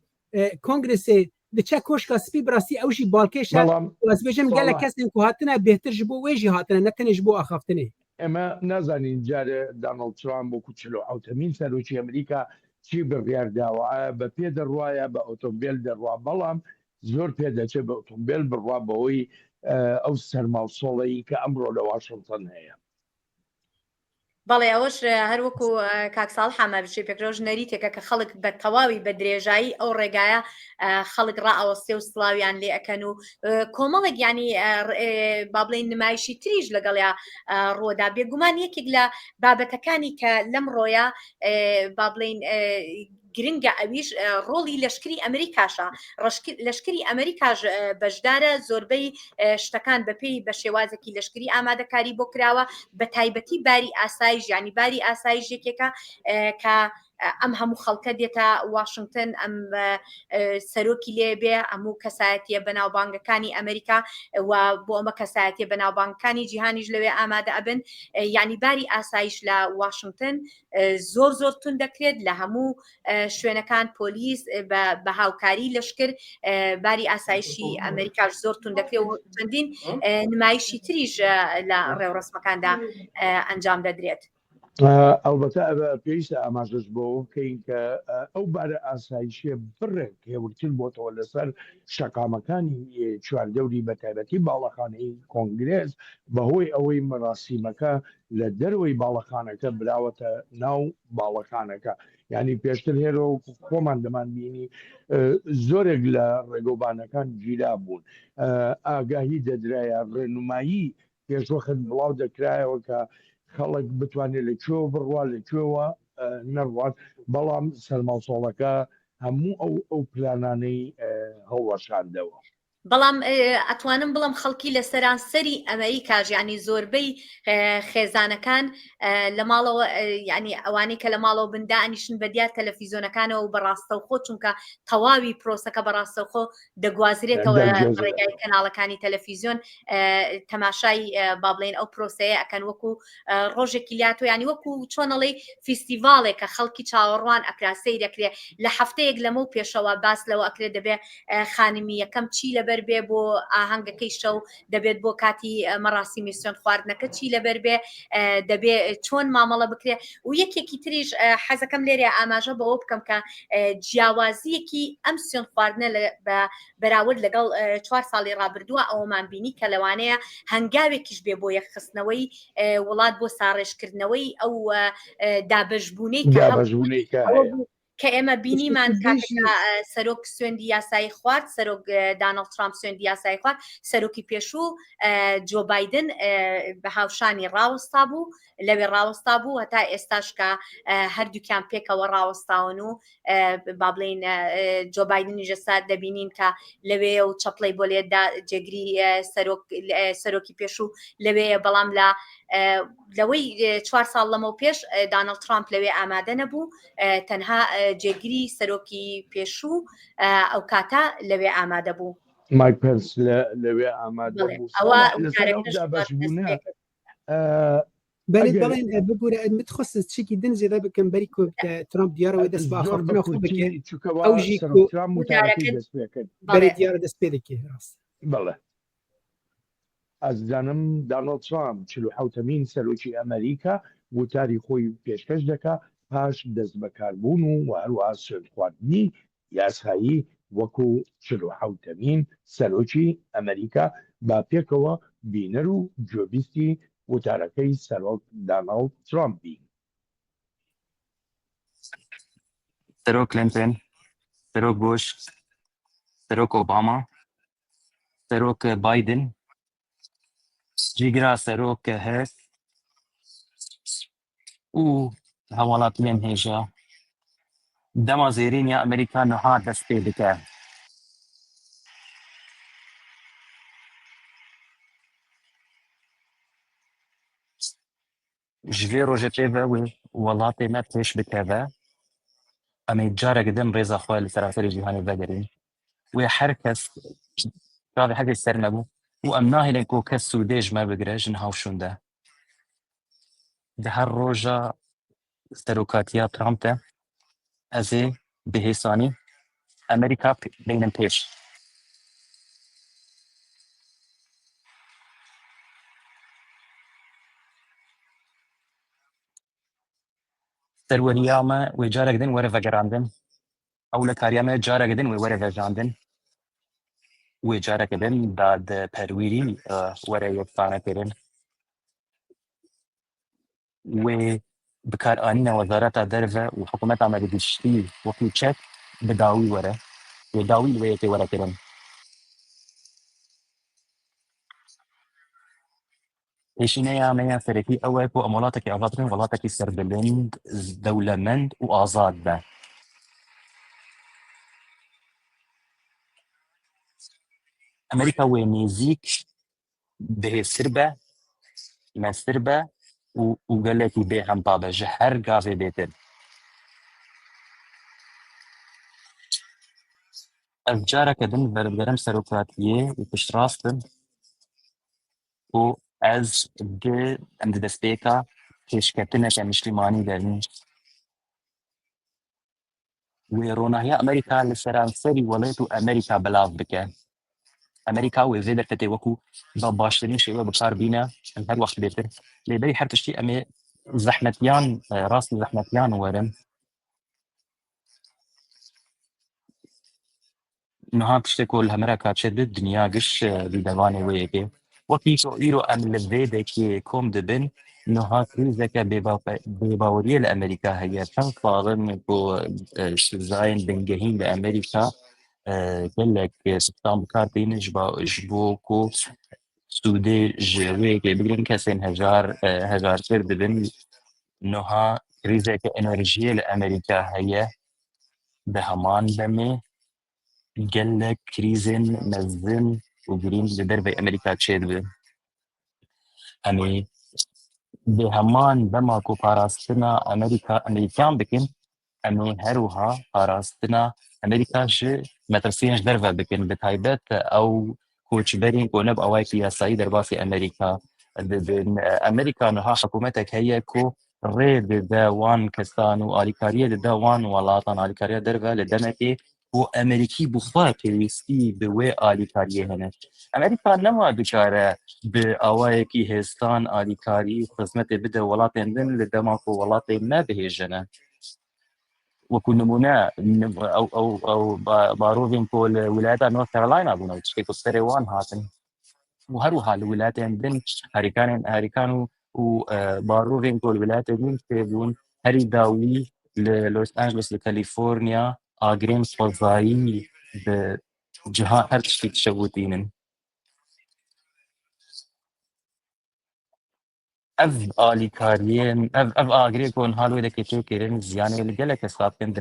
S4: كونغرس د چا کوشکا سپی براسي او شي بالکيشا واس بيجم قال لك كسن كو هاتنا بهتر جبو ويجي هاتنا نتن جبو اخافتني
S1: اما نازانین جارێ دانالد ترامپ بۆ کوچلو ئەوتەمین سەرۆکی ئەمریکا چی بڕیار داوە بە پێ دەڕواایە بە ئۆتۆمبیل دەڕوا بەڵام زۆر پێدەچێت بە ئۆتۆمبیل بڕوا بەوەی ئەو سەرماوسۆڵەی کە ئەمڕۆ لە واشنگتن هەیە
S3: بەڵێ ئەوەش هەروەکو کاکساڵ حامە بچێ پێکرۆژ نەریتێکە کە خەڵک بە تەواوی بە درێژایی ئەو ڕێگایە خەڵک ڕائەوەستێ و سڵاویان لێ ئەەکەن و کۆمەڵێک ینی با بڵێن نمایشی تریش لەگەڵیا ڕۆدا بێگومان یەکێک لە بابەتەکانی کە لەم ڕۆیە با بڵێن گرنگە ئەویش ڕۆڵی لەشکری ئەمریکاشە لەشکری ئەمریکاش بەشدارە زۆربەی شتەکان بەپێی بە شێوازێکی لەشکری ئامادەکاری بۆ کراوە بە تایبەتی باری ئاسایش ینی باری ئاسایش یەکێکە کە ئەم هەموو خەڵکە دێتە واشنگتن ئەم سەرۆکی لێبێ هەموو کەسایەتیە بەناوبانگەکانی ئەمریکا و بۆ ئەمە کەسایەتیە بەناوبانگەکانی جیهانیش لەوێ ئامادە ئەبن ینی باری ئاسایش لە واشنگتن زۆر تون دەکرێت لە هەموو شوێنەکان پۆلیس بە هاوکاری لەشکر باری ئاسایشی ئەمریکاش زۆر تون دەکرێت و چەندین نمایشی تریش لە ڕێوڕسمەکاندا ئەنجام دەدرێت.
S1: ئەلبەتە پێویستە ئاماژەش بۆ بکەین کە ئەو بارە ئاسایشیە بڕێک هێورتر بۆتەوە لەسەر شەقامەکانی چواردەوری بە تایبەتی باڵەخانەی کۆنگرێز بەهۆی ئەوەی مەراسیمەکە لە دەروەی باڵەخانەکە براوەتە ناو باڵەخانەکە ینی پێشتر هێرە خۆمان دەمان بینی زۆرێک لە ڕێگۆبانەکان گیرا بوون ئاگاهی دەدرایە ڕێنمایی پێشوەخت بڵاو دەکرایەوە کە خەڵک بتوانێت لەکوێوە بڕوا لەکوێوە نەڕوات بەڵام سەرماوسۆڵەکە هەموو ئەو پلانانەی هەڵوەشاندەوە
S3: بەڵام ئەتوانم بڵم خەڵکی لە سەرانسەری ئەمریکا ژیانی زۆربەی خێزانەکان لە ماڵەوە ینی ئەوانەی کە لە ماڵەوە بندا ئەنیشن بە دیار تەلەڤیزۆنەکانەوە و بەڕاستەوخۆ چونکە تەواوی پرۆسەکە بەڕاستەوخۆ دەگوازرێتەوە ڕێگای کەناڵەکانی تەلەڤیزۆن تەماشای با بڵێن ئەو پرۆسەیە ئەکەن وەکو ڕۆژێکی لاتۆ ینی وەکو چۆنەڵی فیستیڤالێک کە خەڵکی چاوەڕوان ئەکرا سەیر دەکرێت لە هەفتەیەک لەمە و پێشەوە باس لەوە ئەکرێت دەبێ خانمی یەکەم چی لەبەر بێ بۆ ئاهەنگەکەی شەو دەبێت بۆ کاتی مەراسیمی سوێن خواردنەکە چی لەبەر بێ دەبێت چۆن مامەڵە بکرێ و یەکێکی تریش حەزەکەم لێرە ئاماژە بەوە بکەم کە جیاوازیەکی ئەم سوێن خواردنە بەراورد لەگەڵ 4 ساڵی ڕابردووە ئەوەمان بینی کە لەوانەیە هەنگاوێکیش بێ بۆ یەخستنەوەی وڵات بۆ ساڕێژکردنەوەی ئەو دابەشبوونەی کە ئێمە بینیمان سەرۆک سوێندی یاسایی خوارد سەرۆک دانالد ترامپ سوێندی یاسایی خوارد سەرۆکی پێشوو جۆ بایدن بە هاوشانی ڕاوەستا بوو لەوێ ڕاوەستا بوو هەتا ئێستاش کە هەردووکیان پێکەوە ڕاوەستاون و با بڵێن جۆ بایدنی ژەستا دەبینین کە لەوێ و چەپڵی بۆ لێدا جێگری سەرۆکی پێشوو لەوەیە بەڵام لەوەی 4 ساڵ لەمە و پێش دانالد ترامپ لەوێ ئامادە نەبوو تەنها جێگیری سەرۆکی پێشوو ئەو کاتە لەوێ ئامادە بوو
S1: مایک پنس لەوێ ئامادە بوو
S4: بەڵێن ببوورە متخصص چێکی دن زێدا بکەم بەری کۆ ترامپ دیارەوەی دەست باخۆ بەری دیارە دەست پێ دەکێ ڕاست
S1: بەڵێ ئەزدانم دانالد ترامپ 47مین سەرۆکی ئەمریکا وتاری خۆی پێشکەش دەکا پاش دەست بەکاربوون و هەروەها سوێن خواردنی یاسایی وەکو 47مین سەرۆکی ئەمریکا با پێکەوە بینەر و جۆبیستی وتارەکەی سەرۆک دانالد ترامپی
S2: سەرۆک کلینتن سەرۆک بوش سەرۆک ئۆباما سەرۆک بایدن جیگرا سەرۆک هێرس و هەواڵاتیان هێژە دما زيرين يا أمريكا نها دستي بك جفي روجي تيفا ولاتي ما تيش بكذا أما يتجارة قدام ريزا خوال لسراسري جيهاني فاقرين ويحركس راضي حاجة يسترنبو وأمناهي لنكو كسو ديج ما بقراج نهاوشون ده هر روجا سروكاتيا ترامتا أزي بهيساني أمريكا بينن بيش سرورياما وجارة قدن ورا فاقراندن أولا كارياما جارة قدن ورا فاقراندن وجارة قدن بعد پرويري ورا يبطانا كرن وبكار آنينا وزارة درفة وحكومة عمل دشتي وفي تشك بداوي ورا وداوي الويتي ورا كرن إيشينا يا ميا فريقي أول كو أمولاتك أفاضرين ولاتك سربلند دولة مند وآزاد با أمريكا ونيزيك به سربة ما سربة وقالك به هم بابا جهر قافي بيتر الجارة كدن برم سروكاتيه وبشراستن و از د ام دستيكا كشكتنا كمسلماني درني ويرونا هي أمريكا لسرانسري وليتو أمريكا بلاف بك أمريكا وزيدر فتي وكو باشترين شيء بكار بينا هر وقت بيتر لبي حر تشتي أمي زحمتيان راس زحمتيان ورم نها تشتي كل همرا كاتشد الدنيا قش بالدواني ويكي وكيكو إيرو أم لفيدة كي كوم دبن نها كريزة بباورية لأمريكا هي كان فاضل كو شزاين بنجهين لأمريكا قال لك سبتان بكار بين جبوكو سودي جوي كي بقولن كاسين هزار سر دبن نها كريزة كإنرجية لأمريكا هي بهمان بمي قال لك كريزن مزن وقرين لدرب أمريكا تشيد به أمي بهمان بما كو باراستنا أمريكان بكن أمي هروها باراستنا أمريكا جي مترسينش درفا بكن بتايبت أو كوتش برين كونب أواي سياسي دربا في أمريكا أمريكا نها حكومتك هي كو ريد دا وان كستانو آليكارية دا وان ولاطان آليكارية درفا لدمكي و أمريكي بخار كريستي بوي آليكارية هنا أمريكا نما بشارة بأوايكي هستان آليكاري خزمت بدا ولاتين دن لدماكو ولاتين ما بهجنا وكل نمونا أو باروفين كل ولايات نورث كارولاينا بونا تشكيكو سريوان هاتن وهروها الولايات عندن هاريكانو وباروفين كل ولايات عندن كيبون هري داوي للوس أنجلوس لكاليفورنيا آجرين فضائي بجهات هر تشكيك تشغوتينن اف آليكاريين اف آجريكون هالو إذا كتير كيرين زيانة اللي قال لك سابقين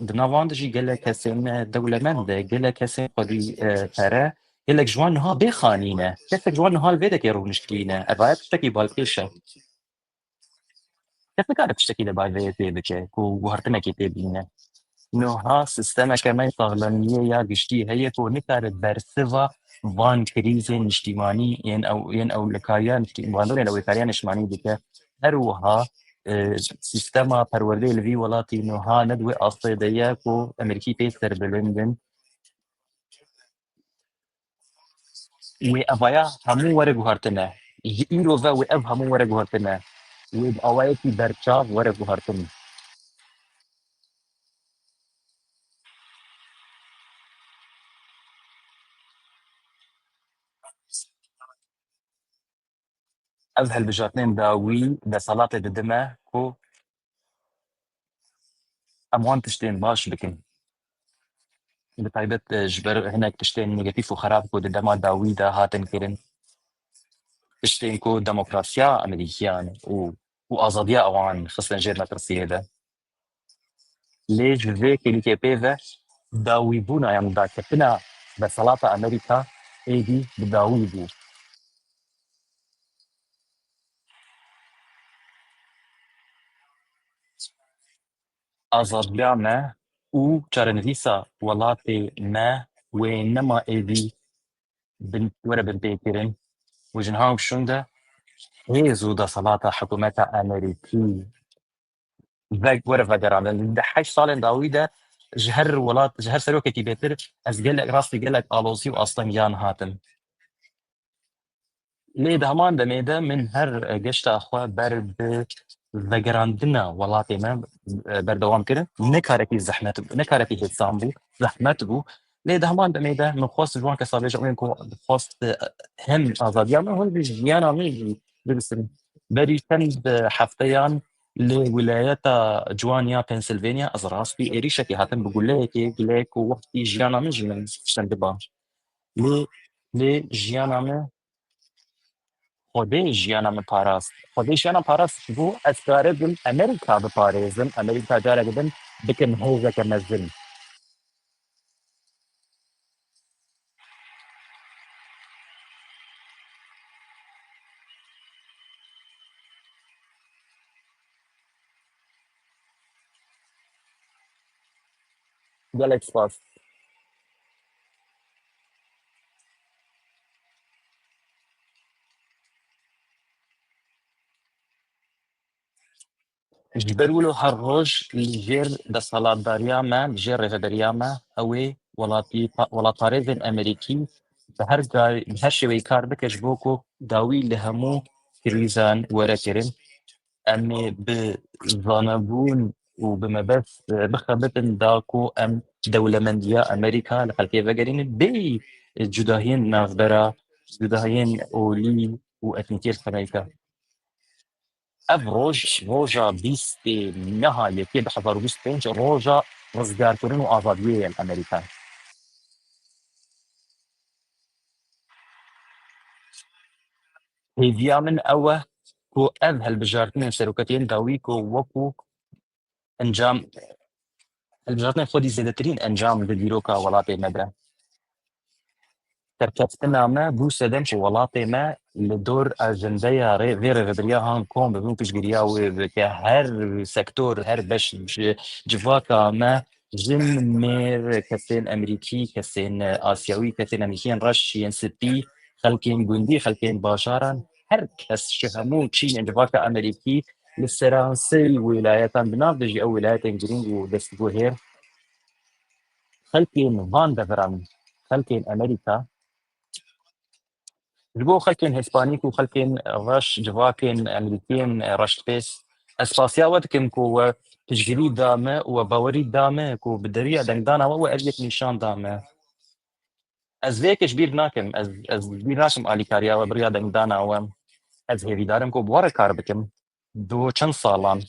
S2: دنا واندجي قال لك سين دولة من ده قال لك سين قدي ترى قال لك جوان ها بخانينه كيف جوان ها الفيدك يروح نشكينه الرأي تشتكي بالكيشة كيف قاعد تشتكي لبعض فيدي بك وهرتنا كتابينه نوها سيستما كمان طغلانية يا قشتي هي تو نكار برسفا وان كريزين اجتماعي ين أو لكايان اجتماعي لو كايان اجتماعي بك هروها سيستما پرورده الوی ولاتی نوها ندوی آصيدية كو أمريكي تيستر بلندن وأفايا همو ورقو هرتنا إيرو فا وأف همو ورقو هرتنا وأوايكي برشاف ورقو هرتنا أذهل بجاتنين داوي بصلاة الدماء كو أموان تشتين باش بكن بتايبت جبر هناك تشتين نيجاتيف وخراب كو دما داوي دا هاتن كيرن تشتين كو ديمقراطيا أمريكيان وآزادية أوان خصنا جيرنا ترسي هذا لê ji vê KDKP ve dawîbûna yan daketina veselata Amerîka êdî bi dawî bû. Azadiya me û çarenivîsa welatê me wê nema êdî were bin pêkirin û ji niha şûn de hêz û deselata hikûmeta Amerîkî were vegerandin. Di heşt salên dawî de ji her welat ji her serokekî bêtir ez gelek rastî gelek alozî û astengiyan hatin. Lê di heman demê de min her geşta xwe ber bi vegerandina welatê me berdewam kirin. Nekarekî zehmet nekarekî hêsan bû, zehmet bû. Lê di heman demê de min xwest ji wan kesa bêje wên ku dixwast hem azadiya min hûn jî jiyana min jî bibîstirin. Berî çend hefteyan li wilayeta ciwan ya Pennsylvania ez rastî êrişekê hatin bi guleyekê guleyek ku wextî jiyana min jî min tiştên diba. Lê jiyana me Xwedê jiyana min parast. Xwedê jiyana parast bû ez karibim Amerîka biparêzim. Amerîka careke din bikin hêzeke mezin. Gelek spas. Ji ber wilo her roj li jêr desthilatdariya me, li jêr rêveberiya me ew ê welatparêzên Amerîkî bi her şêweyî kar bike ji bo ku dawî li hemû krîzan were kirin. Em ê bi zanebûn û bi mebest bixebitin da ku em dewlemendiya Amerîka li xelkê vegerînin bê cudahiyên navbera, cudahiyên olî û etnîkiyê li Amerîka. Ev roj roja bîstê meha yekê 2025 roja rizgarkirin û azadiyê yên Amerîka. Hêviya min ew e ku ev hilbijartinên seroketiyên dawî ku wekû encam hilbijartinên xwedî zêdetirîn encam di dîroka welatê me de. Serkeftina me bû sedem ku welatê me li dor ajendeya vê rêveberiya Hong Kong bibin piştgiriya wê bike her sektor her beş ji civaka me jin mêr kesên Amerîkî, kesên Asyawî, kesên Amerîkîyên reş yên spî, xelkên gundî, xelkên bajaran her kes ji hemû çînên civaka Amerîkî li seransê wîlayetan bi nav de jî ew wîlayetên girîng û destguhêr xelkên van deviran xelkên Amerîka ji bo xelkên Hîspanîk û xelkên reş civakên Amerîkiyên reştpês ez spasiya we dikim ku we piştgirî da me û we bawerî da me ku bi deriya dengdana we ev yek nîşan da me. Ez vê yekê ji bîr nakim ez bîr nakim alîkariya we biriya dengdana we. Ez hêvîdar im ku bi we re kar bikim. Di çend salan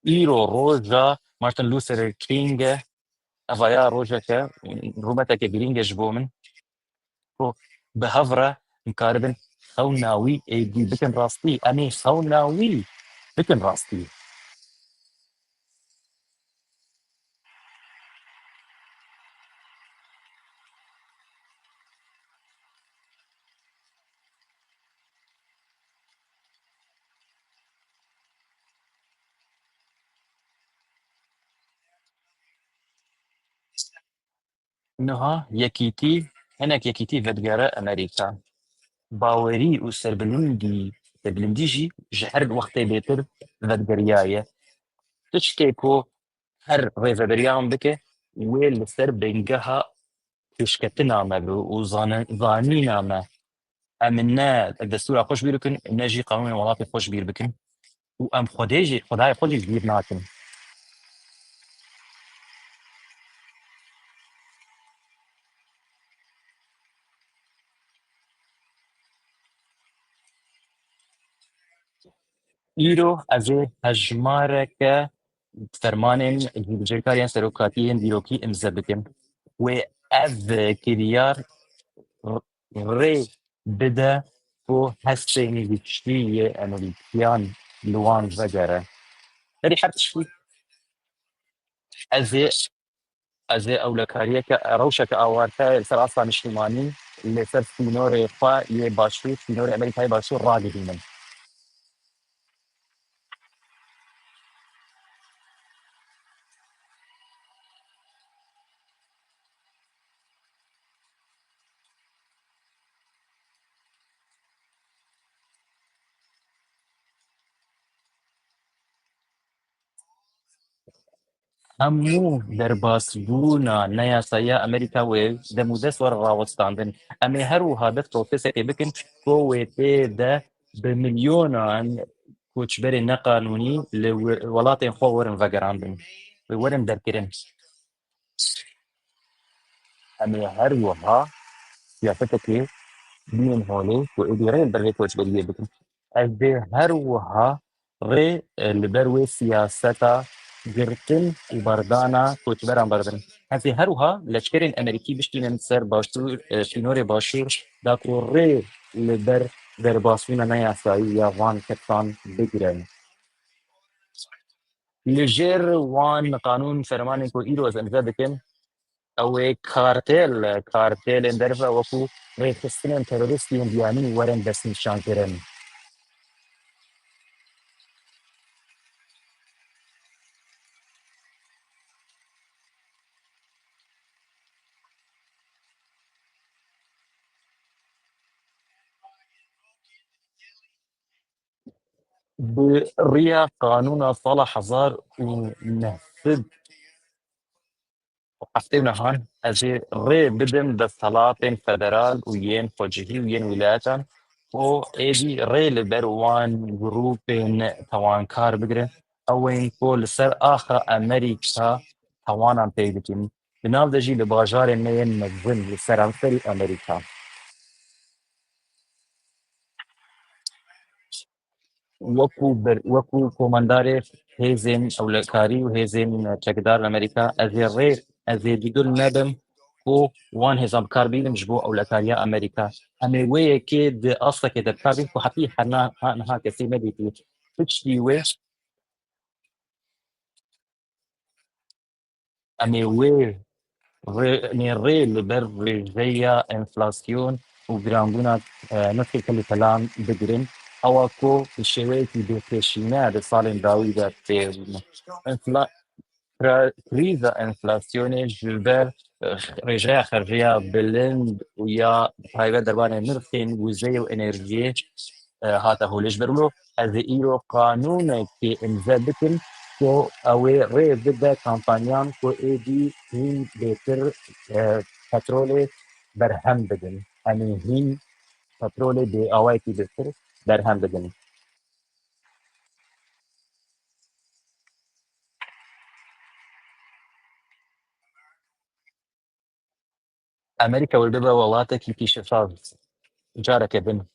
S2: îro roja Martin Luther King e evaya rojeke rûmeteke girîng e ji bo min ku bi hev re nikaribin xewna wî êdî bikin rastî em ê xewna wî bikin rastî. Niha yekîtî hinek yekîtî vedgere Amerîka. Bawerî û serbilindî jî ji her wextê bêtir vedgeriya ye. Tiştê ku her rêveberiya min bike wê li ser bêngeha pêşketina me be û zanîna me. Em ne destûra xweş bîr bikin, ne jî qanûnên welatê xweş bîr bikin û em xwedayê xwe jî bîr nakin. Îro ez ê hejmareke fermanên hilbijarkariyên serokatiyên dîrokî imze bikim. Wê ev kiriyar rê bide ku hestên giştî yê Amerîkiyan li wan vegere. Herî her tiştî از اولکاریه که روشک آوارته سر اصلا نشتیمانی اللي سر سینور خوا یه باشور سینور امریکای باشور را ببینن. همو در باسبونا نیاسایا امریکا و دمودس ور راوستاندن امی هر و هدف توفیس که بکن قوته ده بمليونان کوچبر نقانونی لولات خو ورن وگراندن ورن درکرن امی هر و ها سیاستك بين هولي وإدارين بري كوچبريه بكن از ده هر و ها ري لبروي سياستا گرتن و بردانا کوچبران بردن هذه هر و ها لشکرین امریکی بشتینن سر باشور شینور باشور داکو ري لبر در باسونا نیاسایی یا وان کتان بگیرن لجر وان قانون فرمانی کو ایرو از انزا بکن او کارتل اندرفا وکو ریخستن تروریستی اندیانی ورن دست نشان کرن بريا قانون صالح هزار ونهفد وحفتينا هان أجي ري بدم دستالاتين فدرال وين فوجهي وين ولاياتان و ايدي ري لبروان جروبين توان كار بقرن اوين كل سر آخر أمريكا توانان بيبتين بناو دجي لباجار نين مزن لسرانفري أمريكا وكو كومانداري هيزن اولکاری و هيزن چکدار امریکا از دیدول ندم کو وان هزام کاربیلم جبو اولکاریا امریکا امی وی که د اصلا که در کاربیل کو حتی حنا ها کسی مدیتی تشتي وی امی وی نيري لبر رجية انفلاسيون وجرانبونا نفي كل كلام بقرن أواكو الشويتي بيتشينا لصالين داويدا في كريزة انفلاسيوني جبر رجاء خرجية بلند ويا هاي دربان نرخين وزي وانرجي هاتا هو لجبرلو هذا إيرو قانون كي انزبتن كو اوي ري بدا كامبانيان كو ايدي هين بيتر بترولي برهم بدن يعني هين بترولي بي اوايتي بيتر برهم بدن امريكا والبيبا والاتك يكشفاز جارك بن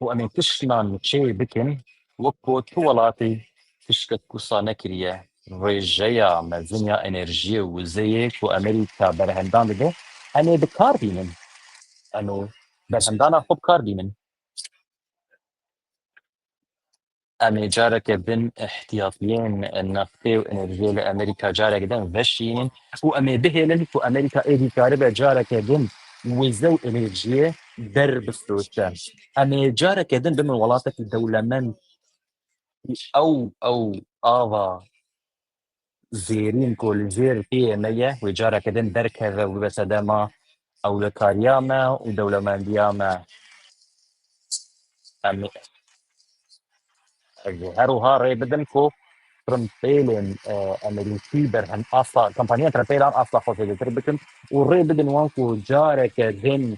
S2: وامن تشلان شيء بكن وكو تولاتي تشكت قصة نكرية رجيا مزنيا انرجي وزيك وامريكا برهندان بده انا بكار بينن انه برهندانا خوب كار بينن امي جارك بن احتياطيين النفطي وانرجي لامريكا جارك دن فشين وامي بهلن وامريكا ايدي كاربه جارك بن وزو انرجي درب السوشان امي جارك دن بمن ولاتك الدولة من او آضا زيرين كل زير فيه مية وجارة كدن درك هذا وبس دما او لكارياما ودولة ماندياما ام هروها ري بدن كو ترمبيلين امريكي برهن اصلا كمبانيا ترمبيلان اصلا خوفي تربكن وري بدن وانكو جارة كدن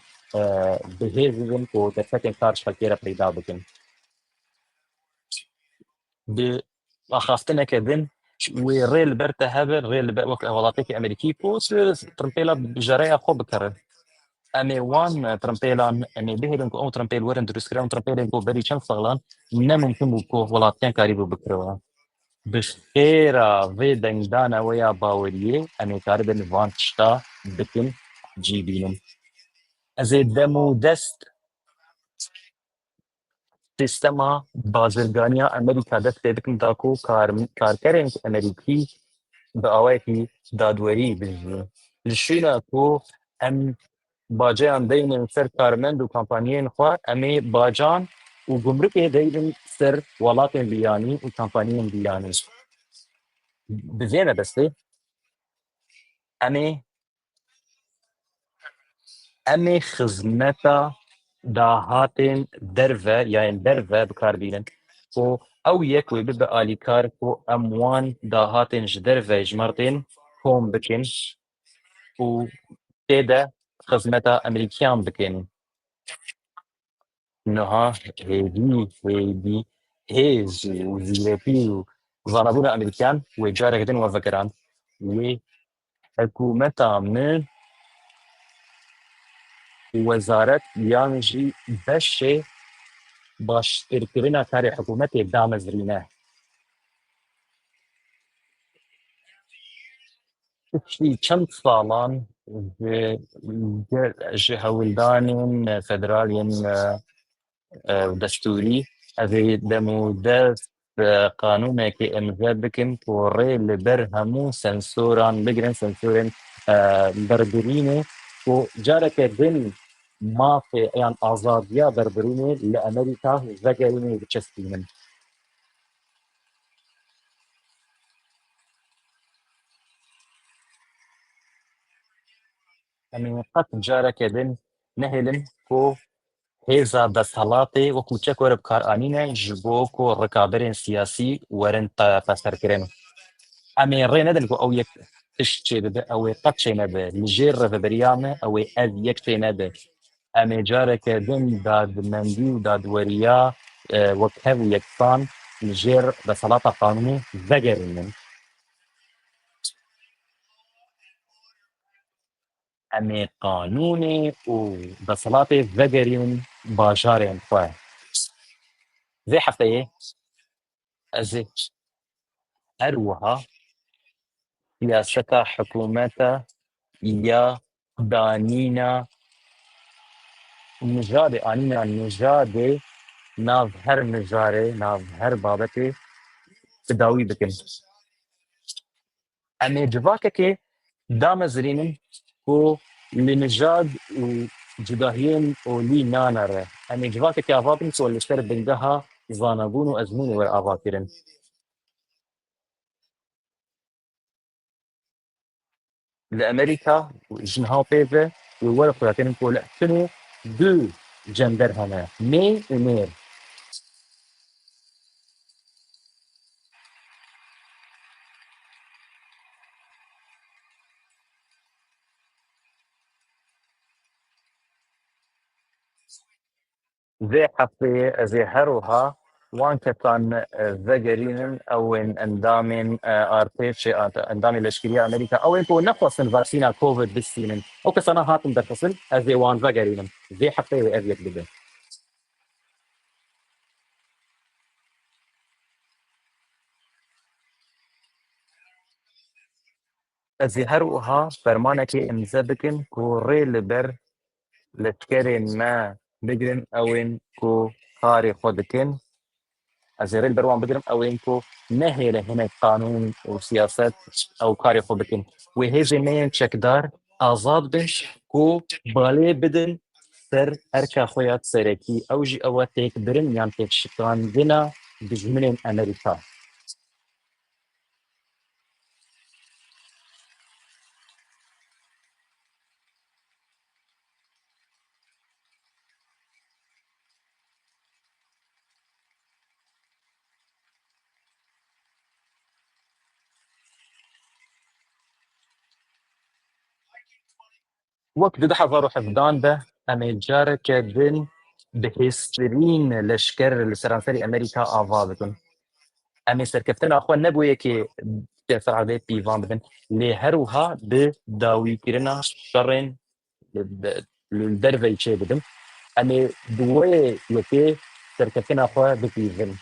S2: بهيزن كو تفتن كارش فكيرا بريدا بكن أخافتنا كذن وريل برتا هبل ريل وقت ولاتيك أمريكي بوس ترمبيلا بجرايا خوب كره أمي وان ترمبيلا أمي بهرن كو ترمبيل ورن درسكران ترمبيلا كو بري شان صغلان نممكن كو ولاتين كاريبو بكروا بخيرا في دنجدانا ويا باوريه أمي كاربن فانتشتا بكن جيبينم أزيد دمو دست سیستما بازرگانی امریکا دست بکن داکو کارکرین امریکی بأواكي دادوري بجي لشينا كو ام باجان دايما سر كارمند وكامبانيين خوا امي باجان وجمركي دايما سر ولاتن بياني وكامبانيين بياني بزينة بس امي امي خزمتا داهاتن درفه يعني درفه بكاربينن و او يكوي ببقى اليكار كو اموان داهاتن جدرفه جمرتين كوم بكن و تيدا خزمتا امريكان بكن انها هيدي هيز وزيلابي وزانبونا امريكان وجارة جدن وفكران وحكومتا من وزارت يانجي بشي باش تركبنا كاري حكومتي دعم زريناه في كم صالان جهة ولدان فدراليين دستوري هذه دمودات قانونك امزاد بكم وري لبرهمو سنسوران بقرن سنسورين بربريني وجارك دن ما في يعني آزادية بربريني لأمريكا زقريني بتشستينن يعني قد جارك دن نهلن كو هێزا دەسەڵاتێ وەکو چەک وەرە بکارئانینە ji بۆ کۆ ڕکابەرên سیاسی وەرن پەسەرکردن ئەمێ ڕێ نەدەن کۆ ئەو یەک تشت چێ ببێ ئەوێ قەت چێ نەبێ لژێر ڕێڤەبەریانە ئەوێ ئەv یەک چێ نەبێ ئەمێ جارێکە دن دادمەندی و دادوەریە وەک هەv و یەکسان لژێر دەسەڵاتە قانونی vەگەڕێنن ئەمێ قانونێ و دەسەڵاتێ vەگەڕین باژارێن خوێ vê hefteyê ez ê her wiha siyaseta hikûmeta ya danîna nijadê anîna nijadê nav her mijarê nav her babetê tidawî bikin em ê civakekê damezrînin ku li nijad û cudahiyên olî nanere em ê civakekê ava bin ku li ser bingeha zanebûn û ezmûnê were avakirin لأمريكا جنها بيفا وورا خلاتين كل شنو دو جندر هنا مي ومير ذي حفي ذي هروها وان كان ذجرين او اندامين ارتيتش اندامي الاشكاليه امريكا او انكو نقص الفاكسينا كوفيد بالسنين او كسنه هاتم درفصل ذي وان ذجرين ذي حفي وابيك بده ذي هروها فرمانك امزبكن كوري لبر لتكرين ما بجرن او انكو قاري خودكن ازيريل بروان بدرم او انكو نهي هنا قانون وسياسات او كاري خودكن وهيجي مين تشكدار ازاد بش كو بالي بدن سر اركا خويات سركي او جي اواتيك برن يان تيك شكران دينا بجملين امريكا وقت ده حضروا حفظان به اميجار كدن بهسترين لشكر لسرانسري امريكا افابتن امي سركفتنا اخوان نبويه كي تفر على بيفان بدن لي هروها بداوي كرنا شرين للدرفي شي بدن امي دوي يكي سركفتنا اخوان بيفن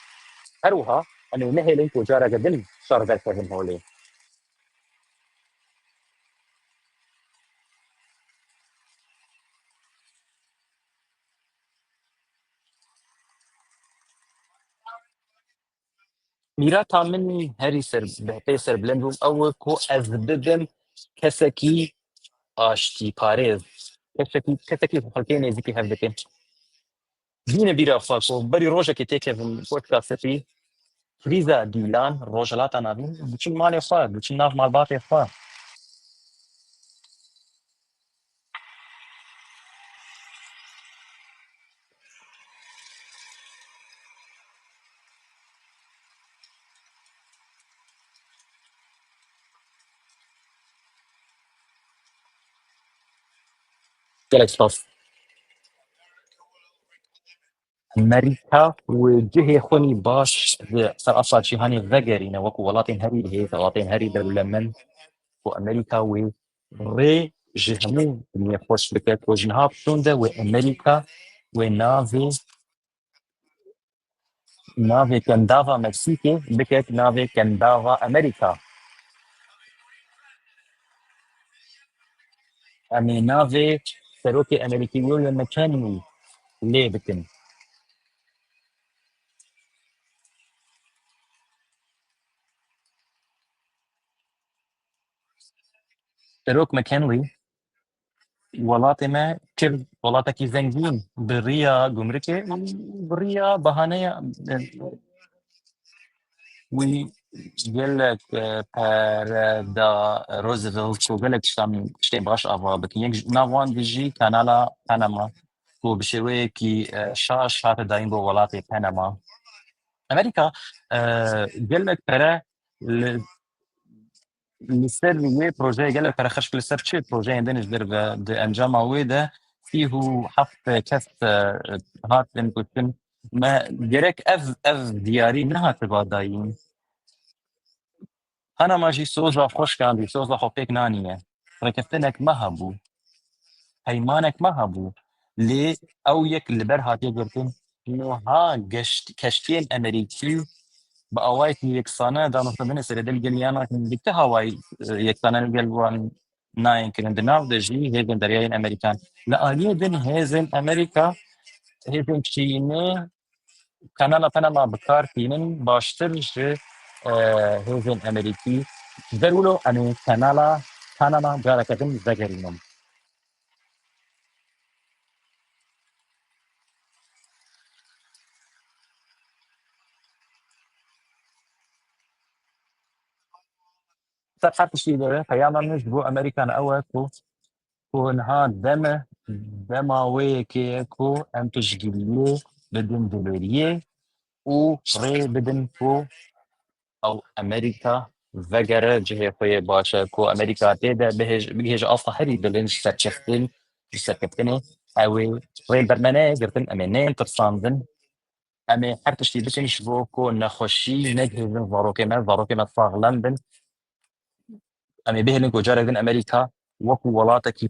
S2: هروها امي نهي لينك وجارة قدن شر ذلك هولي میراتا من هەری پێ سەر بلند بووم ئەوە کۆ ئەز ببم کەسێکی ئاشتی پارێز کەسێکی خەڵکەی نێزیکی هەر دەکەن بینە بیرە خوا کۆ بەری ڕۆژێکی تێکەوم پۆدکاستێکی کریزە دیلان ڕۆژهەڵاتە نابین بچین مالێ خوا بچین ناو ماڵباتێ خوا gelek spas ئەمریکا و جهێ خۆنی باش سەر ئەسا جیهانی ڤەگەرینە وەکو وڵاتین هەری هەیە وڵاتین هەری دەولەمەن بۆ ئەمریکا وێ ڕێ ji hemû dinê xweş bike ku jinha pişûnde wê Amerîka wê navê kendava Meksîkê bikek navê kendava Amerîka. Em ê navê serokê Amerîkî William McKinley lê bikin. Serok McKinley welatê me kir welatekî zengîn bi rêya gumrikê bi rêya behaneya wî gelek pereda Roosevelt ku gelek tiştên baş ava bikin yek nav wan dijî kanala Panama ku bi şêweyekî şaş hate dayîn bo welatê Panama. Amerîka gelek pere li ser wê projeyê gelek pere xweş li ser çi projeyên din ji di encama wê de sîh û heft kes hatin gotin me gerek ev diyarî nehatiba dayîn. Panama jî soza xweşkan dî soza xwe pêk nanîne rêkeftinek me hebû peymanek me hebû lê ew yek li ber hatiye girtin niha keştiyên Amerîkî bi awayekî yeksane danûstandinê serêdil geliyana dîkte hawayî yeksane gel wan nayên kirin di nav de jî hêzên deryayên Amerîkan li aliyê din hêzên Amerîka hêzên Çînê kanala Panama bikar tînin baştir ji hêzên Amerîkî derwilo em ê kanala Panama careke din vegerînin. Ser her tiştî de peyama min ji bo Amerîkan ew e ku niha dema wê yekê ye ku em piştgiriyê bidin dilêriyê û rê bidin ku ew Amerîka vegere cihê xwe yê baş e ku Amerîka tê de bigihêje asta herî dilin ji serkeftinê ew ê rê bermeneyê girtin em ê neyên tirsandin em ê her tiştî bikin ji bo ku nexweşî negihêjin zarokê me saxlem bin em ê bihêlin ku carek din Amerîka wekû welatekî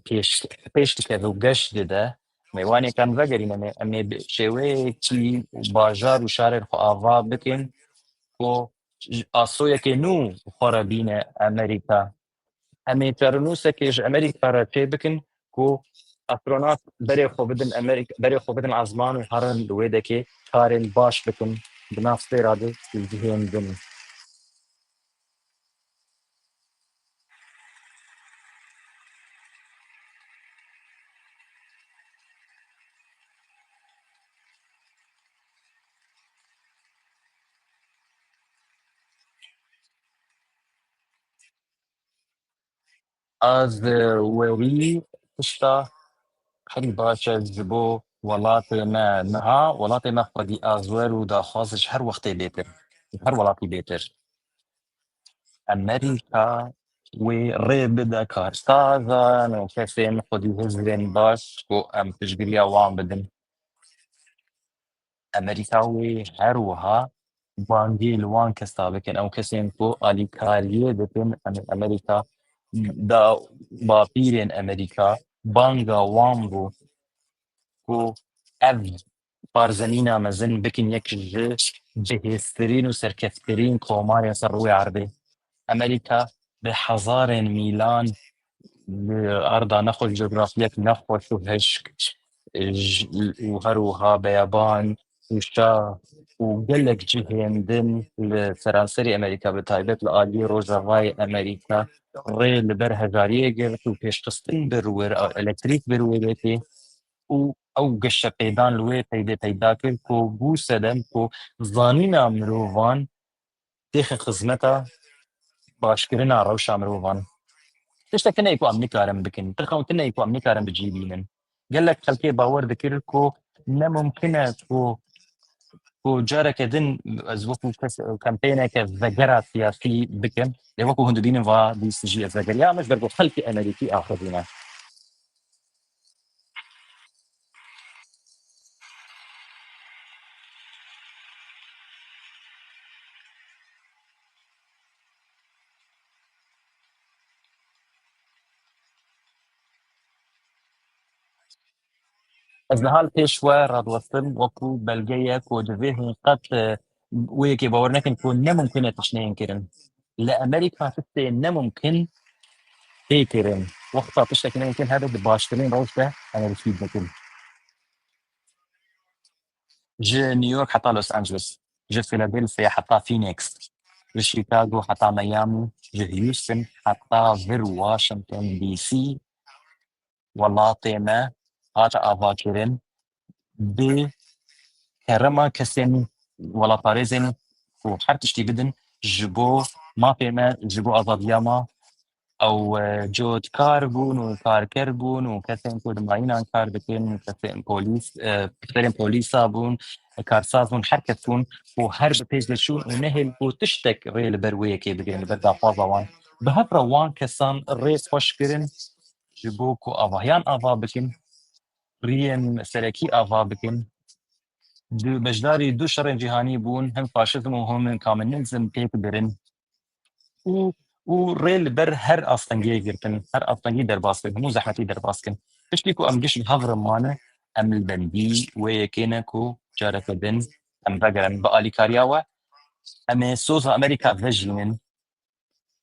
S2: pêş dikeve û geş dide mêwanêkan vegerîne em ê bi şêweyekî bajar û şarên xwe ava bikin ku asoyekê nû xwe re bîne Amerîka em ê pernûsekê ji Amerîka re pê bikin ku astronot berê xwe bidin ezman û herin li wê dekê karên baş bikin bi nav sfêra de cihên din. Az werî tişta herî baş e ji bo welatê me niha welatê me xwedî azwer û daxwaz ji her wextê bêtir her welatî bêtir Amerîka wê rê bide karsazan û kesên xwedî hizbên baş ku em piştgiriya wan bidin Amerîka wê her wiha bangê li wan kes da bikin ew kesên ku alîkariyê dikin Amerîka da bapîrên Amerîka banga wan bû ku ev barzanîna mezin bikin yek ji cihêztirîn û serkeftirîn komarên ser rûyê erdê. Amerîka bi hezarên mîlan li erda nexweş coğrafiyek nexweş û hişk û her wiha beyaban û şa وقال لك جهندن لفرنسي امريكا بتايبت لالي روجافاي امريكا ري لبر هجاريه قلت وبيش قسطن برور او الكتريك برويتي و او قشه بيدان لوي بيدا كل كو بو سدم كو ظانينا مروفان تيخ خزمتا باشكرنا روشا مروفان تشتكنا يكو عم نكارم بكن تخوتنا يكو عم نكارم بجيبينن قال لك خلكي باور ذكر كو نممكن كو جارك دن از وكو كامبينه كذجرة سياسي بكن لوكو هندبين فا دي سجي الزجريا مش برضو خلفي امريكي اخذنا از لحال پیشوا راد وصل وكو بلغية كو جزيه قد ويكي باورنكن كو نممكن تشنين كرن لأمريكا تستي نممكن تيكرن وقتا تشتكي يمكن هذا باشترين روشة أنا رشيد نكن جي نيويورك حتى لوس أنجلوس جي فيلادلفيا حتى فينيكس جي شيكاغو حتى ميامي جي هيوستن حتى فير واشنطن دي سي ولاطينا هاتا أفاكرين بكرما كسين ولا طارزين وحر تشتي بدن جبو ما فيما جبو أضادياما او جود کار بون و کارکر بون و کسیم که دماغینا کار بکن کسیم پلیس بکریم پلیسا بون کارساز بون هر کس بون و هر بپیج لشون و نهل و تشتک ریل برویه که بگیرن بردا فازا وان به هر وان کسان ریس خوش کرن جبو کو آواهیان آوا بکن رین سرکی آوا بکن دو بجداری دو شرن جهانی بون هم فاشیزم و هم کامنیزم پیک برن و وريل بر هر أصلاً جيرتن هر أصلاً جي درباسكن مو زحمتي درباسكن تشتيكو أم جيش بهذر مانا أم البندي ويكينكو جارك بن أم بقرن بقالي كارياوة أم سوزا أمريكا فيجينن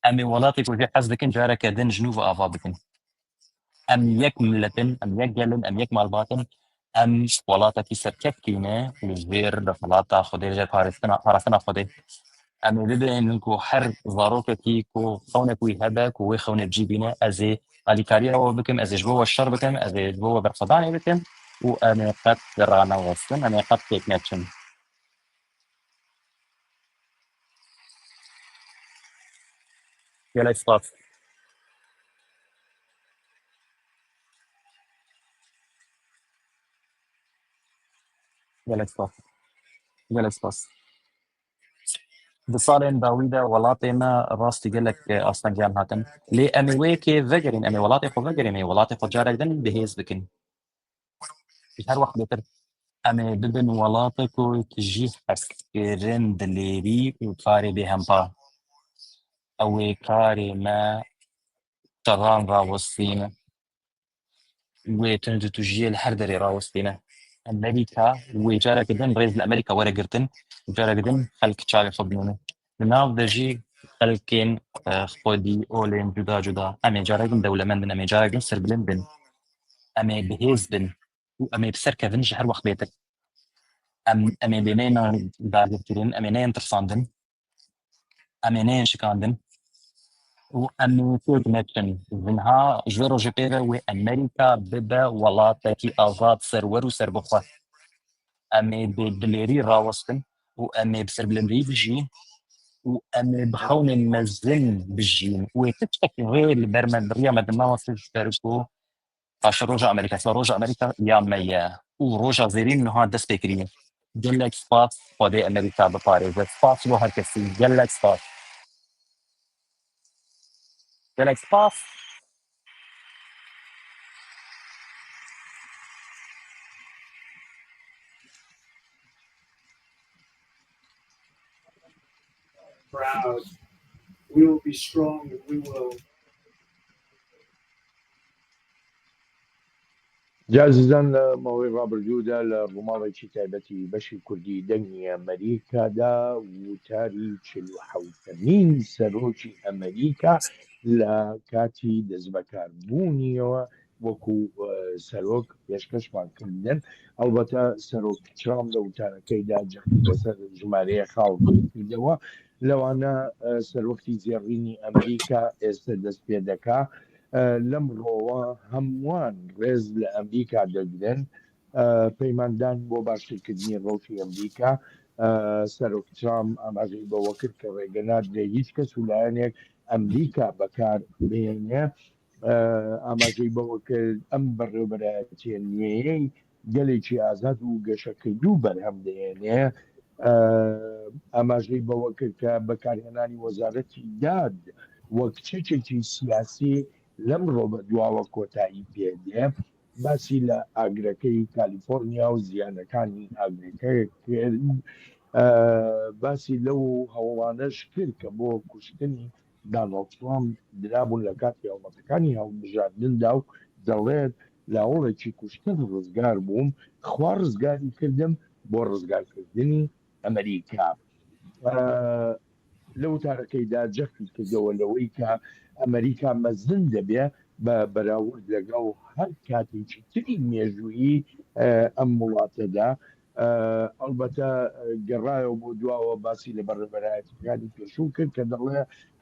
S2: أم ولاتك وجي حزبكن جارك دن جنوب آفابكن أم يك ملتن أم يك جلن أم يك مالباتن أم ولاتك سركتكينة وغير دفلاتا خدي جا فارستنا خدي أما ببين إنكو حر ضاروكتي كو خونك ويهبك وخونك بجيبينا أزي أليكاريا وبكم أزي جبوة الشر بكم أزي جبوة برفضاني بكم وأنا قد رانا وصلن أنا قد كيك نتشن يلا إسقاط يلا إسقاط يلا إسقاط بصالين باويدا ولاتينا راستي قال لك أصلا جام هاتن لي أمي ويكي فجرين أمي ولاتي خو فجرين أمي ولاتي خو جارك دن بهيز بكن مش هر وقت بيتر أمي ببن ولاتكو تجي حسكرين دليري وكاري بهمبا أو كاري ما تران راوستينا وتنتجي الحردري راوستينا أمريكا وجارة جدن رئيس أمريكا ورا جرتن جارة جدن خلك تشاري خبنونه لناف دجي خلكين خودي أولين جدا جدا أمي جارة جدن دولة من أمي جارة جدن سربلن بن أمي بهيز بن وأمي بسركة بن جهر وقت بيتك أمي بينينا دارجتين أمي نين ترساندن أمي نين شكاندن وأمي كونكشن منها جويرو جبيرا وأمريكا بدا ولاتكي آزاد سرور وسربخوة أمي بدليري راوستن وأمي بسربلنري بجين وأمي بخون المزن بالجين وتتشك غير البرمن ريا مدنا وصل تركو عشان روجا أمريكا روجا أمريكا يا ميا وروجا زيرين إنه هذا سبيكرين جلك سبات فدي أمريكا بباريس سبات لو هالكسي جلك سبات جلك سبات
S8: proud. We will be strong and we will
S1: جاززا مەوەی ڕابردوودا لە ڕووماڵێکی تایبەتی بەشی کوردی دەنگی ئەمریکادا وتاری 47مین سەرۆکی ئەمریکا لە کاتی دەستبەکاربوونیەوە وەکو سەرۆک پێشکەشمان کردن ئەلبەتە سەرۆک ترامپ لە وتارەکەیدا جەختی لەسەر ژمارەیە خاڵ کردەوە لەوانە سەرۆکی زێڕینی ئەمریکا ئێستا دەست پێ دەکا لەمڕۆوە هەمووان ڕێز لە ئەمریکا دەگرن پەیماندان بۆ باشکردنی ڕۆژی ئەمریکا سەرۆک ترامپ ئاماژەی بەوە کرد کە ڕێگەنات لە هیچ کەس و لایەنێک ئەمریکا بەکار بێنێ ئاماژەی بەوە کرد ئەم بەڕێوەبەرایەتیە نوێیەی گەلێکی ئازاد و گەشەکردوو بەرهەم دێنێ ئاماژەی بەوە کرد کە بەکارهێنانی وەزارەتی داد وەک چەکێکی سیاسی لەمڕۆ بە دواوە کۆتایی پێدێ باسی لە ئاگرەکەی کالیفۆرنیا و زیانەکانی ئاگرەکەی کرد باسی لەو هەوڵانەش کرد کە بۆ کوشتنی داناڵد ترامپ درابوون لە کاتی هەوڵەتەکانی هەڵبژاردندا و دەڵێت لاوەڵێکی کوشتن ڕزگار بووم خوا ڕزگاری کردم بۆ ڕزگارکردنی ئەمریکا لە وتارەکەیدا جەختی کردەوە لەوەی کە ئەمریکا مەزن دەبێ بە بەراورد لەگەڵ هەر کاتێکی تری مێژوویی ئەم وڵاتەدا ئەلبەتە گەڕایەوە بۆ دواوە باسی لە بەڕێبەرایەتەکانی پێشوو کرد کە دەڵێ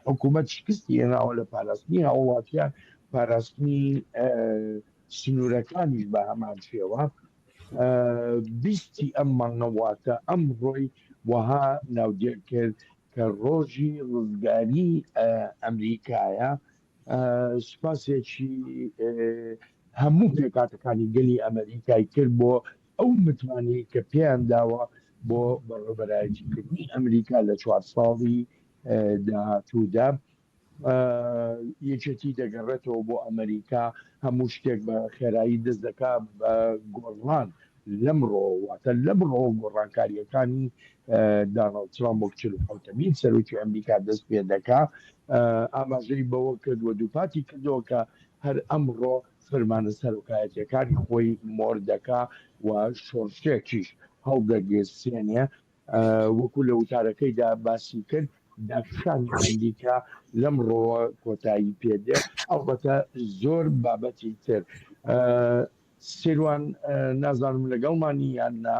S1: حکوومەت شکستی هێناوە لە پاراستنی هاوڵاتیان پاراستنی سنوورەکانیش بە هەمان شێوە بیستی ئەم مانگەواتە ئەم ڕۆی وەها ناودێر کرد کە ڕۆژی ڕزگاری ئەمریکایە سوپاسێکی هەموو پێکاتەکانی گەلی ئەمریکای کرد بۆ ئەو متمانی کە پێیان داوە بۆ بەڕێوەبەرایەتیکردنی ئەمریکا لە 4 ساڵی داهاتوودا یەکێتی دەگەڕێتەوە بۆ ئەمریکا هەموو شتێک بە خێرایی دەست دەکات بە گۆڕان لەمڕۆواتە لەمڕۆ گۆڕانکاریەکانی داناڵد ترامپ بۆ 47مین سەرۆکی ئەمریکا دەست پێ دەکا ئاماژەی بەوە کردووە دووپاتی کردەوە کە هەر ئەمڕۆ فەرمانە سەرۆکایەتیەکانی خۆی مۆر دەکا و شۆڕشتێکیش هەڵدەگێسێنێ وەکو لە وتارەکەیدا باسی کرد داکشانی ئەمریکا لەمڕۆوە کۆتایی پێدێ ئەڵبەتە زۆر بابەتی تر سیروان نازانم لەگەڵمانی یاننا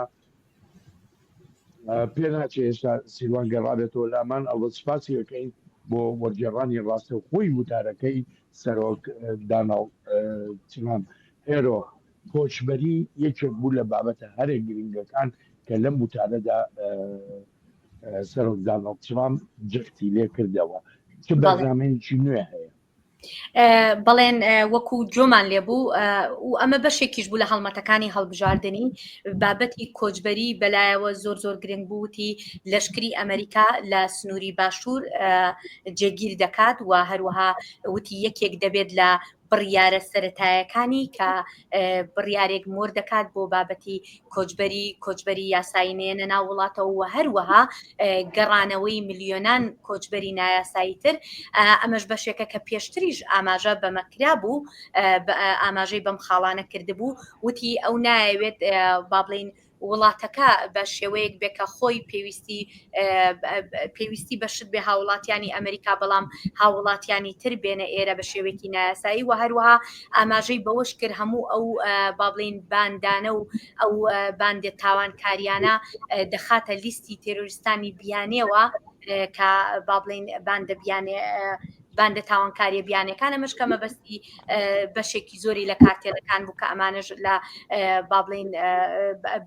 S1: پێ ناچێ ئێستا سیروان گەڕابێتەوە لامان ئەوە سپاسی ئەەکەین بۆ وەرگێڕانی ڕاستە خۆی وتارەکەی سەرۆک داناڵد ترامپ هێرۆ کۆچبەری یەکێک بوو لە بابەتە هەرێک گرنگەکان کە لەم وتارەدا سەرۆک داناڵد ترامپ جەختی لێ کردەوە چ بەرنامەیەکی نوێ هەیە
S3: بەڵێن وەکو جۆمان لێبوو و ئەمە بەشێکیش بوو لە هەڵمەتەکانی هەڵبژاردننی بابەتی کۆچبەری بەلایەوە زۆر زۆر گرنگ بووتی لەشکری ئەمریکا لە سنووری باشوور جێگیر دەکات و هەروەها وتی یەکێک دەبێت لە بڕیارە سەرەتایەکانی کە بڕیارێک مۆر دەکات بۆ بابەتی کۆچبەری یاسایی نێنە ناو وڵاتەوە و هەروەها گەڕانەوەی ملیۆنان کۆچبەری نایاسایی تر ئەمەش بەشێکە کە پێشتریش ئاماژە بەمەکرا بوو ئاماژەی بەم خاڵانە کردبوو وتی ئەو نایەوێت با بڵین وڵاتەکە بە شێوەیەک بێکە خۆی پێویستی بەشت بێ هاوڵاتیانی ئەمریکا بەڵام هاوڵاتیانی تر بێنە ئێرە بە شێوەیەکی نایاسایی و هەروەها ئاماژەی بەوەش کرد هەموو ئەو بابلین باندانە و ئەو باندێ تاوانکاریانە دەخاتە لیستی تێرۆریستانی بیانێەوە کە بابلین باندە تاوانکاریە بیانەکانە مشکەمە بەستی بەشێکی زۆری لە کارتێلەکان بوو کە ئەمانش لە بابلین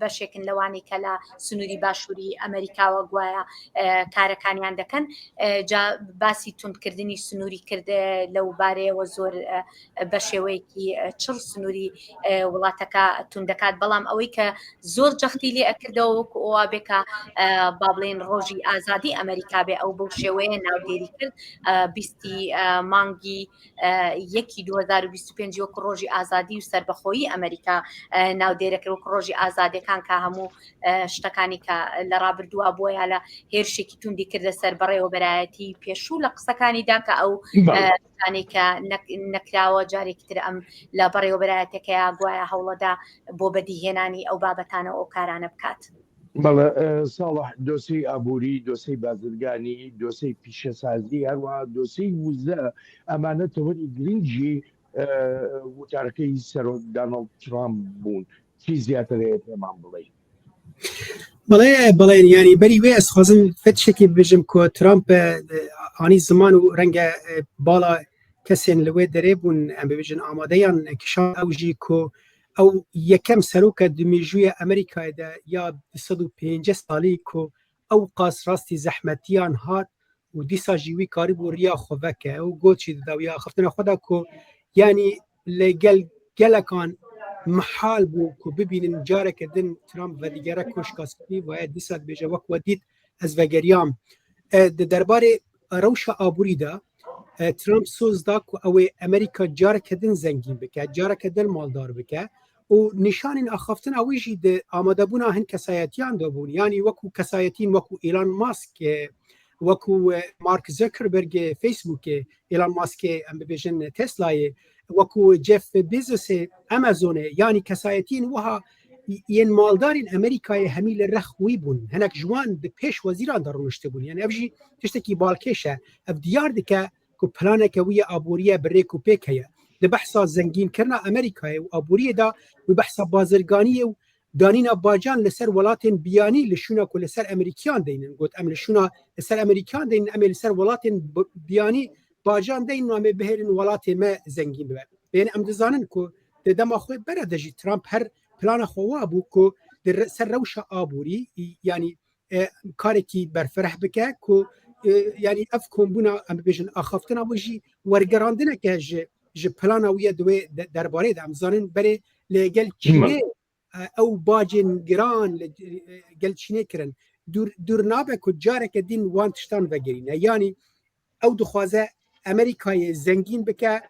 S3: بەشێکن لەوانی کە لە سنووری باشووری ئەمریکاوە گوایە کارەکانیان دەکەن جا باسی توندکردنی سنووری کرد لەو بارەیەوە زۆر بە شێوەیەکی چڕ سنووری وڵاتەکە توندەکات بەڵام ئەوەی کە زۆر جەختی لێ ئەکردەوە وەکو ئەوە بێکە بابلین ڕۆژی ئازادی ئەمریکا بێ ئەو بەو شێوەیە ناودێری کرد بیستی مانگی 2025 وەکو ڕۆژی ئازادی و سربەخۆیی ئەمریکا ناودێرەکرد وەکو ڕۆژی ئازادەکان کە هەموو شتەکانی کە لە ڕابردووە بۆیە لە هێرشێکی توندی کردە سەر بەڕێوەبەرایەتی پێشوو لە قسەکانیدا کە ئەو کە نەکراوە جارێکی تر ئەم لە بەڕێوەبەرایەتەکەی گوایە هەوڵەدا بۆ بەدیهێنانی ئەو بابەتانە ئەو کارانە بکات.
S1: بەڵێ ساڵح دۆسەی ئابووری دۆسەی بازرگانی دۆسەی پیشەسازی هەروە دۆسەی وزە ئەمانە تەوەری گرنگی وتارەکەی سەرۆک دانەڵد ترامپ بوون چی زیاتر هەیە پێمان بڵێ
S4: بەڵێن ینی بەری وێ ئەسخوازم فەتشێکی بژم کۆ ترامپ ئانی زمان و ڕەنگە باڵا کەسێن لەوێ دەرێ بوون ئەم ببێژن ئامادەیان کشان ئەوژی کۆ ئەو یەکەم سەرۆکە دمێژوویە ئەمریکایدا یا 150 ساڵی کۆ ئەو قاس ڕاستی زەحمەتیان هات و دیسا ژیوی کاری بۆ ڕیا خۆڤەکە ئەو گۆچی داویا خفتنە خۆدا کۆ ینی لەگەل گەلەکان محال بوو کو ببینن جارێکە دن ترامپ بە دیگەرە کۆشکاسپی وایە دیسات بێژە وەکوە دیت ئەس vegeriam دەربارەی ڕەوشە ئابووریدا ترامپ سۆزدا و ئەوەی ئەمریکا جارێکە دن زەنگین بکە جارێکە دل ماڵدار بکە و نیشانین ئاخافتن ئەویژی ئامادەبوونا هەن کەسایەتیان دەبوون ینی وەکو کەسایەتین وەکو ئیلان ماسک وەکو مارک زەکربەرگێ فیسبووکێ ئیلان ماسکێ ئەم ببێژن تسلایە وەکو جف بیزوسێ ئەمازۆنێ ینی کەسایەتین وها یەن ماڵدارین ئەمریکای هەمی لە ڕەخوی بوون هەنێک جوان پێش وەزیران دەڕۆشتە بوون یعنی ئەوژی تشتێکی باڵکێشە ئەف دیار دکە کو پلانێکە ویە ئابووریە بڕێک و پێک هەیە لە بەحسا زەنگینکردنا ئەمریکای و ئابووریەدا و بەحسا بازرگانیە و دانینا باجان لەسەر وڵاتên بیانی لە شوونە کو لەسەر ئەمریکیان دەینن گوت ئەم لە شوونە لەسەر ئەمریکان دەین ئەمێ لەسەر وڵاتên بیانی باجان دەین وامێ بهێرن وڵاتێ مە زەنگین ببێ بێن ئەم دەزانن کو دەما خۆی بەرە دەژی ترامپ هەر پلانە خۆوا بوو کو سەر ڕەوشە ئابووری ینی کارێکی بەرفرح بکە کو ینی ئەف کۆمبوونا ئەم ببێژن ئاخافتنا بژی وەرگەڕاندنەکە ji plana wî divê derbarê de em zanin berê lê gel Çînê ew bacên giran gel Çînê kirin dûr nabe ku careke din wan tiştan vegerîne yanî ew dixwaze Amerîkayê zengîn bike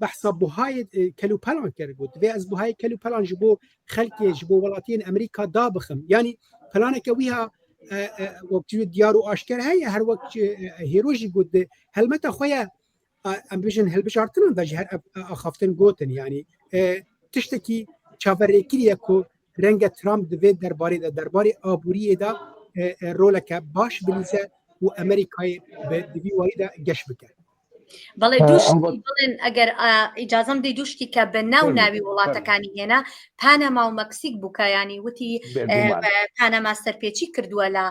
S4: behsa buhayê kelûpelan kir got divê ez buhayê kelûpelan ji bo xelkê ji bo welatiyên Amerîka da bixim yanî planeke wî ha wekî diyar û aşker heye her wek hêro jî got helmeta xwe ye ئەم بژن هەلبژارتنان دا هەر ئاخافتن گوتن ینی تشتێکی چاوەڕێگریە کۆ ڕەنگە ترامپ دەوێت دەربارەی ئابووریەدا ڕۆلەکە باش بلیزە و ئەمریکای دوی واریدا گەشت بکە
S3: بەڵێ دووشتی بڵێن ئەگەر ئیجازەم دەی دووشتی کە بە ناو ناوی وڵاتەکانی هێنا پانەما و مەکسیک بووکە ینی وتی پانەما سەرپێچی کردووە لە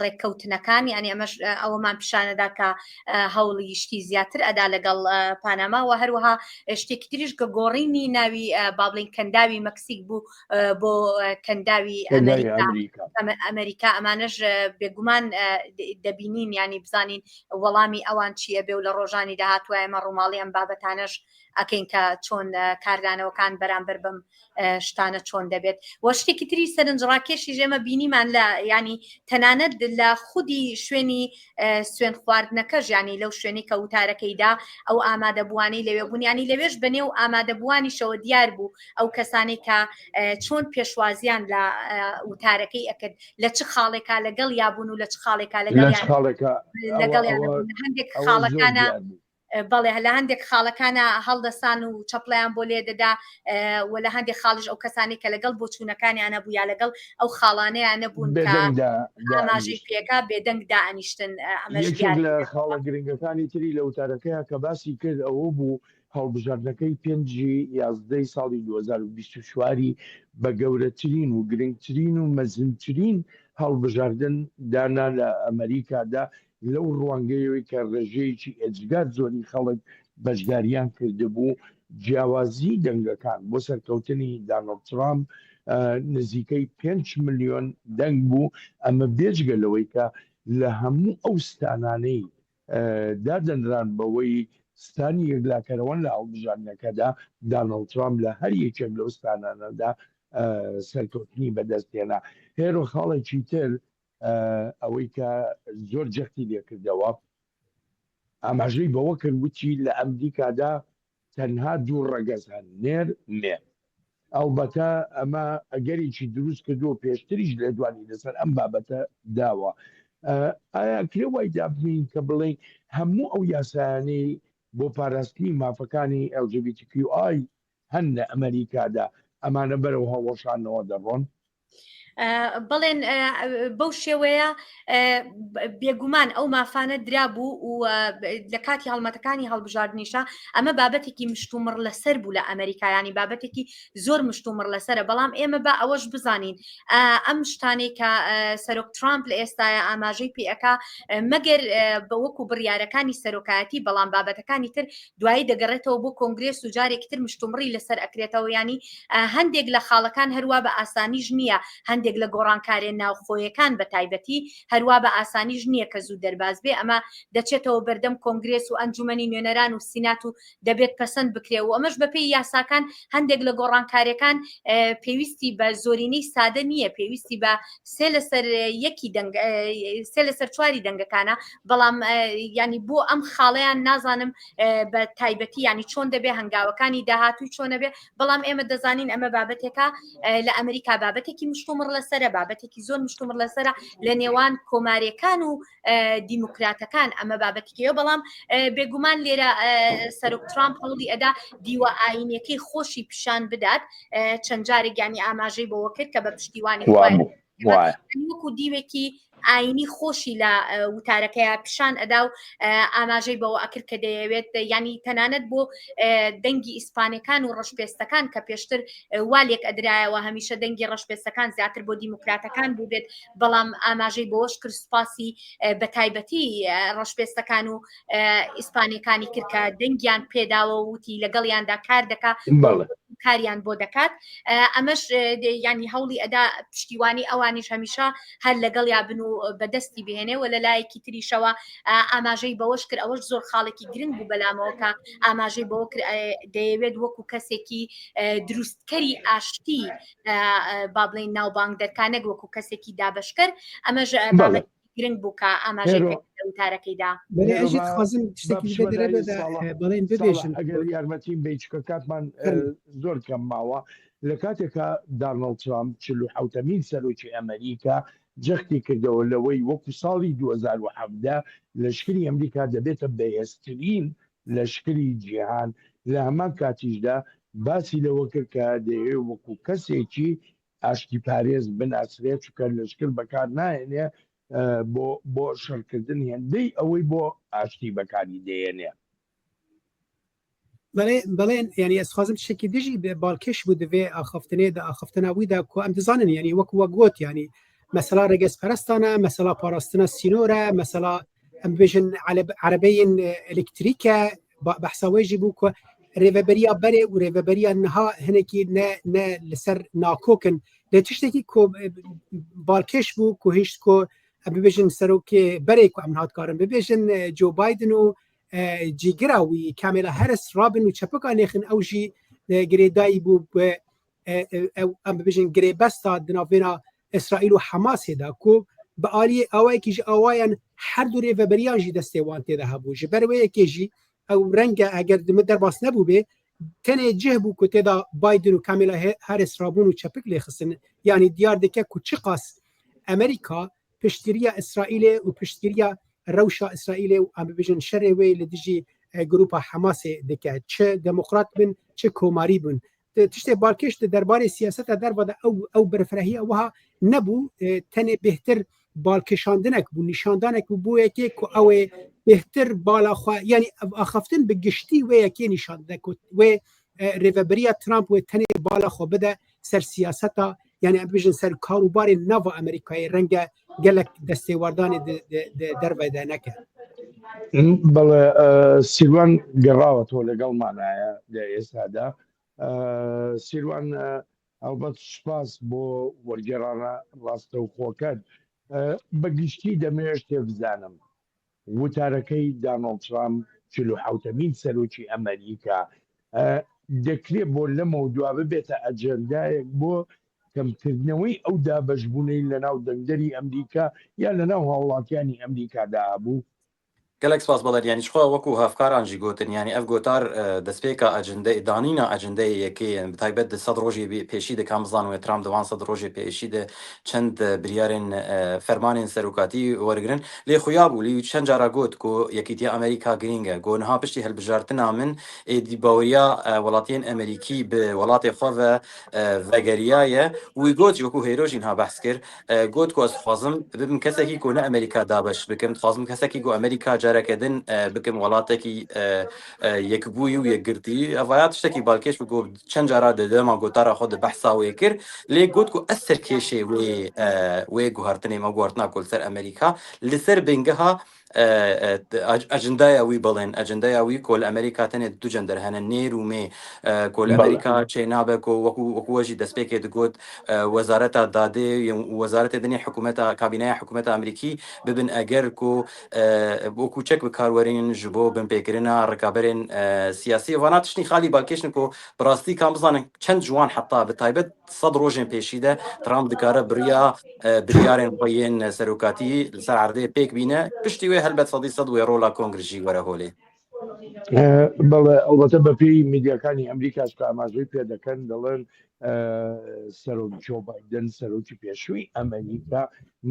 S3: ڕێککەوتنەکان ینی ئەمەش ئەوەمان پیشانەدا کە هەوڵی شتی زیاتر ئەدا لەگەڵ پانەما و هەروەها شتێکی تریش کە گۆڕینی ناوی بابلین کەنداوی مەکسیک بوو بۆ کەنداوی ئەمریکا ئەمانش بێگومان دەبینین ینی بزانین وەڵامی ئەوان چییە بێ و لە ڕۆژان داهاتوە ئێمە ڕووماڵی ئەم بابەتانەش ئەکەین کە چۆن کاردانەوەکان بەرامبەر بم شتانە چۆن دەبێت وە شتێکی تری سەرنجڕاکێشی ژێمە بینیمان لە ینی تەنانەت لە خودی شوێنی سوێن خواردنەکەش ینی لەو شوێنی کە وتارەکەیدا ئەو ئامادەبووانی لەوێ بوون ینی لەوێش بەنێو ئامادەبووانیشەوە دیار بوو ئەو کەسانی کە چۆن پێشوازیان لە وتارەکەی ئەکرد لە چ خاڵێکا لەگەڵ یابوون و لە چ خاڵێکا لەگەڵ هەندێک خاڵەکانە بەڵێ لە هەندێک خاڵەکانە هەڵدەسان و چەپڵیان بۆ لێ دەدا و لە هەندێک خاڵش ئەو کەسانی کە لەگەڵ بۆچوونەکانیانە بوو یا لەگەڵ ئەو خاڵانەیان نەبوون ئاماژەی پێکا بێدەنگ دائنیشتن
S1: لە خاڵە گرنگەکانی تری لە وتارەکەیە کە باسی کرد ئەوە بوو هەڵبژاردنەکەی 5 یازدەی ساڵی 2024 بە گەورەترین و گرنگترین و مەزنترین هەڵبژاردن دانا لە ئەمریکادا لەو ڕوانگەیەوەی کە ڕێژەیەکی ئەجگار زۆری خەڵک بەشداریان کردبوو جیاوازی دەنگەکان بۆ سەرکەوتنی دانەڵد ترامپ نزیکەی 5 ملیۆن دەنگ بوو ئەمە بێجگە لەوەی کە لە هەموو ئەو ستانانەی دادەنران بەوەی ستانی یەکلاکەرەوەن لە هەڵبژاردنەکەدا دانەڵد ترامپ لە هەر یەکێک لەو ستانانەدا سەرکەوتنی بەدەستێنا هێرۆ خاڵێکی تر ئەوەی کە زۆر جەختی لێکردەوە ئاماژەی بەوە کردوتی لە ئەمریکادا تەنها دوو ڕەگەز هەن نێر مێ ئەڵبەتە ئەمە ئەگەریکی دروست کردو پێشتریش لە دوانی لەسەر ئەم بابەتە داوە ئایا کرێ وای دابنین کە بڵێ هەموو ئەو یاسایانەی بۆ پاراستنی مافەکانی LGBTQI هەن لە ئەمریکادا ئەمانە بەرەو هەڵوەشانەوە دەڕۆن
S3: بەڵێن بەو شێوەیە بێگومان ئەو مافانە درابوو و لە کاتی هەڵمەتەکانی هەڵبژاردنیشە ئەمە بابەتێکی مشتومڕ لەسەر بوو لە ئەمریکایانی بابەتێکی زۆر مشتومڕ لەسرە بەڵام ئێمە بە ئەوەش بزانین ئەم شتانەی کە سەرۆک ترامپ لە ئێستاە ئاماژەی پێەکە مەگەر بە وەکو بڕیارەکانی سەرۆکایەتی بەڵام بابەتەکانی تر دوایی دەگەڕێتەوە بۆ کۆنگرێس و جارێکی تر مشتومڕی لەسەر ئەکرێتەوە ینی هەندێک لە خاڵەکان هەروە بە ئاسانیش نییە هەندێک لە گۆڕانکارێن ناوخۆیەکان بە تایبەتی هەروە بە ئاسانیش نییە کە زوو دەرباز بێ ئەمە دەچێتەوە بەردەم کۆنگرێس و ئەنجومەنی نوێنەران و سینات و دەبێت پەسەند بکرێ و ئەمەش بەپێی یاساکان هەندێک لە گۆڕانکاریەکان پێویستی بە زۆرینەی سادە نییە پێویستی بە سێ لەسەر یەکی سێ لەسەر چواری دەنگەکانە بەڵام ینی بۆ ئەم خاڵەیان نازانم بە تایبەتی ینی چۆن دەبێ هەنگاوەکانی داهاتوی چۆنە بێ بەڵام ئێمە دەزانین ئەمە بابەتێکە لە ئەمریکا بابەتێکی مشتومڕ لەسرە بابەتێکی زۆر مشتومڕ لەسرە لە نێوان کۆماریەکان و دیموکراتەکان ئەمە بابەتێکەوە بەڵام بێگومان لێرە سەرۆک ترامپ هەوڵی ئەدا دیوە ئاینەکەی خۆشی پیشان بدات چەند جارێک ینی ئاماژەی بەوە کرد کە بە پشتیوانی وەکو دیوێکی ئاینی خۆشی لە وتارەکەی پیشان ئەدا و ئاماژەی بەوە ئەکرد کە دەیەوێت ینی تەنانەت بۆ دەنگی ئیسپانەکان و ڕەشپێستەکان کە پێشتر والێک ئەدرایەوە هەمیشە دەنگی ڕەشپێستەکان زیاتر بۆ دیموکراتەکان بوو بێت بەڵام ئاماژەی بۆش کرد سوپاسی بە تایبەتی ڕەشپێستەکان و ئیسپانەکانی کرد کە دەنگیان پێداوە وتی لەگەڵیاندا کار دەکات کاریان بۆ دەکات ئەمەش ینی هەوڵی ئەدا پشتیوانی ئەوانیش هەمیشە هەر لەگەڵ یا بن و بەدەستی بهێنێ و لە لایەکی تریشەوە ئاماژەی بەوەش کرد ئەوەش زۆر خاڵێکی گرنگ بوو بەلامەوە کە ئاماژەی بەوە دەیەوێت وەکو کەسێکی دروستکەری ئاشتی با بڵێن ناوبانگ دەرکانەک وەکو کەسێکی دابشکر ئەمەش گرنگ بوو کە ئاماژەی وتارەکەیدا
S4: بەڵێن ببێژن
S1: ئەگەر یارمەتیم بیچکە کاتمان زۆر کەم ماوە لە کاتێکە دانەڵد ترامپ 47مین سەرۆکی ئەمریکا جەختی کردەوە لەوەی وەکو ساڵی 2017 لەشکری ئەمریکا دەبێتە بەهێزترین لەشکری جیهان لە هەمان کاتیشدا باسی لەوە کرد کە دەیەوێت وەکو کەسێکی ئاشتی پارێز بناسرێت چکە لەشکر بەکار نایێنێ بۆ شەڕکردن هێندەی ئەوەی بۆ ئاشتی بەکاری دێنێ
S4: بەڵێن ینی ئەسخوازم شێکی دژی باڵکێش بوو دەوێ ئاخفتنێدا ئاخفتناویدا کو ئەم دەزانن ینی وەکو وەگوت ینی مەسەلا ڕێگەسپەرستانە مەسەلا پاراستنە سینۆرە مەسەلا ئەم بێژن عەرەبەیین ئەلکتریکە بەحساوێژی بوو کە ڕێڤەبەریە بەرێ و ڕێڤەبەریە نەها هەنێکی نە لەسەر ناکۆکن لە تشتێکی باڵکێش بوو کو هیچ کۆ ببێژن سەرۆکێ بەرێک و ئەم هاتکارن ببێژن جۆ بایدن و جیگراوی کامێلا هەرس رابن و چەپەکان نێخن ئەو ژی گرێدایی بوو ئەم ببێژن گرێبەستا دناوێنە ئیسرائیل و حەماسێدا کۆ بە ئالی ئەوەیەکیژ ئەوایان هەردوو ڕێڤەبەریانژی دەستێوان تێدا هەبوو ژ بەرەوەیەکێژی ئەو ڕەنگە ئەگەر دمە دەرباس نەبوو بێ تەنێ جێ بوو کە تێدا بایدن و کامێلا هەرس رابوون و چەپک لێخستن یعنی دیار دەکە کو چ قاس ئەمریکا پشتگیریە ئیسرائیلێ و پشتگیریە ڕەوشە ئیسرائیلێ و ئەم ببێژن شەرێوەی لە دژی گروپە حەماسێ دەکات چه دموکرات بن چه کۆماری بوون تشتێ باڵکێش دەربارەی سیاسەتە دەربەدا ئەو بەرفرەهی ئەوها نەبوو تەنێ بهتر باڵکێشاندنێک بوو نیشاندانێک بوو یەکێک و ئەوێ بهتر بالاخوا ینی ئاخفتن بە گشتی وەیەکێ نیشان دەکوت وێ ڕێڤەبەریە ترامپ وێ تەنێ بالاخۆ بدە سەر سیاسەتە یعنی بژن سەر کاروباری ناو ئەمریکای ڕەنگە gelek destêwardanê derveyde neke.
S1: بەڵێ سیروان گەڕاوە تۆ لەگەڵمانایە لە ئێستادا سیروان ئەوبەت سوپاس بۆ وەرگێڕانە ڕاستەوخۆکەت بەگشتی دەمێش تێبزانم وتارەکەی دانەڵد ترامپ 47مین سەرۆکی ئەمریکا دەکرێت بۆ لەمە دوا ببێتە ئەجەندایەک بۆ کەمکردنەوەی ئەو دابەشبوونەی لە ناو دەنگدەری ئەمریکا یا لە ناو هاوڵاتیانی ئەمریکادا بوو
S2: گەلێک سپاس بەڵێن یانیشخوا وەکو هەفکارانجی گوتن ینی ئەف گۆتار دەستپێکە ئەجندەی دانینە ئەجندەی یەکەیە تایبەت سەد ڕۆژی پێشی دە کامزان و ترام دوان سەد ڕۆژی پێشی دە چەند بریارên فەرمانên سەرۆکاتی وەرگرن لێ خویا بوو لی چەند جارا گوت کۆ یەکیتی ئەمریکا گرینگە گۆنها پشتی هەلبژارتنا من ئێدی باوریە وڵاتیان ئەمریکی بە وڵاتی خۆڤە ڤەگەریایە وی گوت وەکو هێرۆژین ها بەحس کرد گوت کۆ ئەسخوازم ببم کەسێکی کۆنە ئەمریکا دابش بکەم خوازم کەسێکی گۆ ئەمریکا جارەکەدن بکەم وڵاتێکی یەکبووی و یەکگرتی ئەڤات شتێکی باڵکێش بگۆ چەند جارا دەدەما گۆتارە خۆ بەحساوێ کرد لێ گوت و ئەسەر کێشێ وێ گوهارتنێ مە گواردنا کۆلسەر ئەمریکا لەسەر بنگەها ئەجندایەوی بڵێن ئەجندایەوی کۆل ئەمریکا تەنێت دوو جەندەر هەنە نێر و مێ کۆل ئەمریکا چێ نابێ وەکووەژی دەستپێکێت گوت وەزارەتە دادێ وەزارەتی دنیا حکوومەتە کابینای حکوومەتە ئەمریکی ببن ئەگەر کۆ وەکو چەک بکاروەرین ji بۆ بنپێکردنا ڕکابەرێن سیاسی وانات تشتنی خالی باکێشن کۆ بڕاستی کام بزانن چەند جوان حتا بەتایبەت سەد ڕۆژێن پێشیدە ترام دکارە بریارێن خۆیên سەرۆکاتی لەسەر عەردەیە پێک بینە پشتی وێ هەلبەت سەدی سەد وێ ڕۆڵا کۆنگرژی وەرە هۆلێ
S1: بەڵێ ئەوبەتە بەپێی میدیاکانی ئەمریکاش کە ئاماژەی پێ دەکەن دەڵێن سەرۆک جۆ بایدن سەرۆکی پێشووی ئەمریکا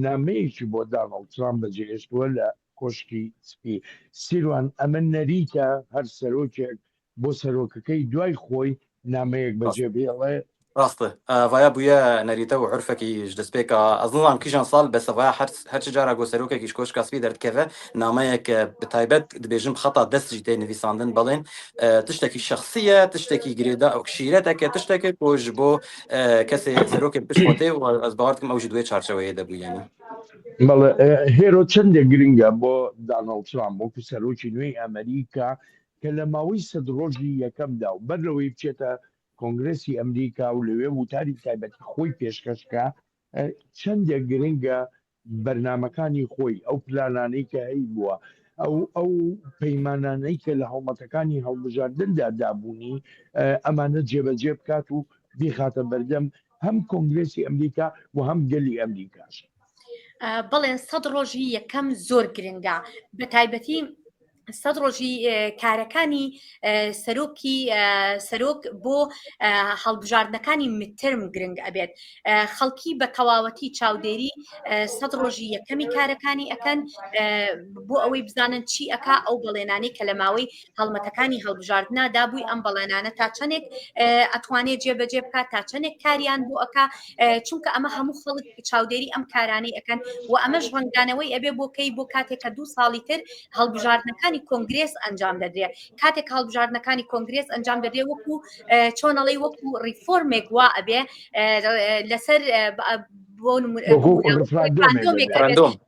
S1: نامەیەکی بۆ داناڵد ترامپ بەجێهێشتووە لە کۆشکی سپی سیروان ئەمە نەریتە هەر سەرۆکێک بۆ سەرۆکەکەی دوای خۆی نامەیەک بەجێ بێڵێ
S2: ڕاستە وایە بووە نەریتە و عرفێکی دەستپێکە ئەزڵام کیژان ساڵ بەسەوای هەرچ جارە گۆ سەرۆکێکیش کۆش کاسپی دەردکەوە نامەیەک بەتایبەت دەبێژم خەتا دەستی تێ نویساندن بڵێن تشتێکی شخصیە تشتێکی گرێدا ئەو شیرەتەکە تشتێکێک کۆژ بۆ کەسێ سەرۆکێک پشتێ و ئەس باوەڕکەم ئەوژی دوێ چارچەوەیە دەبوویانی
S1: بەڵێ هێرۆ چەندێک گرنگە بۆ داناڵد ترامپ وەکو سەرۆکی نوێی ئەمریکا کە لە ماوەی سەد ڕۆژی یەکەمدا و بەرەوەی بچێتە کۆنگرسی ئەمریکا و لەوێ وتاری تایبەتی خۆی پێشکەشکە چەندێک گرنگە بەرنمەکانی خۆی ئەو پلانانەی کە هەی بووە ئەو پەیمانانەی کە لە هەوڵەتەکانی هەڵبژاردندا دابوونی ئەمانە جێبەجێ بکات و بیخاتە بەردەم هەم کۆنگرسی ئەمریکا و هەم گەلی ئەمریکاش
S3: بڵێن سەد ڕۆژی یەکەم زۆر گرنگە بە تایبەتی سەد ڕۆژی کارەکانی سەرۆک بۆ هەڵبژاردنەکانی مترم گرنگ ئەبێت خەڵکی بە تەواوەتی چاودێری سەد ڕۆژی یەکەمی کارەکانی ئەەکەن بۆ ئەوەی بزانن چی ئەکا ئەو بەڵێنانەی کە لە ماوەی هەڵمەتەکانی هەڵبژاردننا دابووی ئەم بەڵێنانە تا چەندێک ئەتوانێت جێبەجێ بکات تا چەندێک کاریان بۆ ئەکا چونکە ئەمە هەموو خەڵک چاودێری ئەم کارانەی ئەەکەن و ئەمەش ڕنگدانەوەی ئەبێ بۆکەی بۆ کاتێککە 2 ساڵی تر هەڵبژاردنەکانی کۆنگرس ئەنجام دەدرێت کاتێک هەڵبژاردنەکانی کۆنگرس ئەنجام دەدرێت وەکو چۆنەڵی وەکو ڕیفۆرمێک وا ئەبێ لەسەر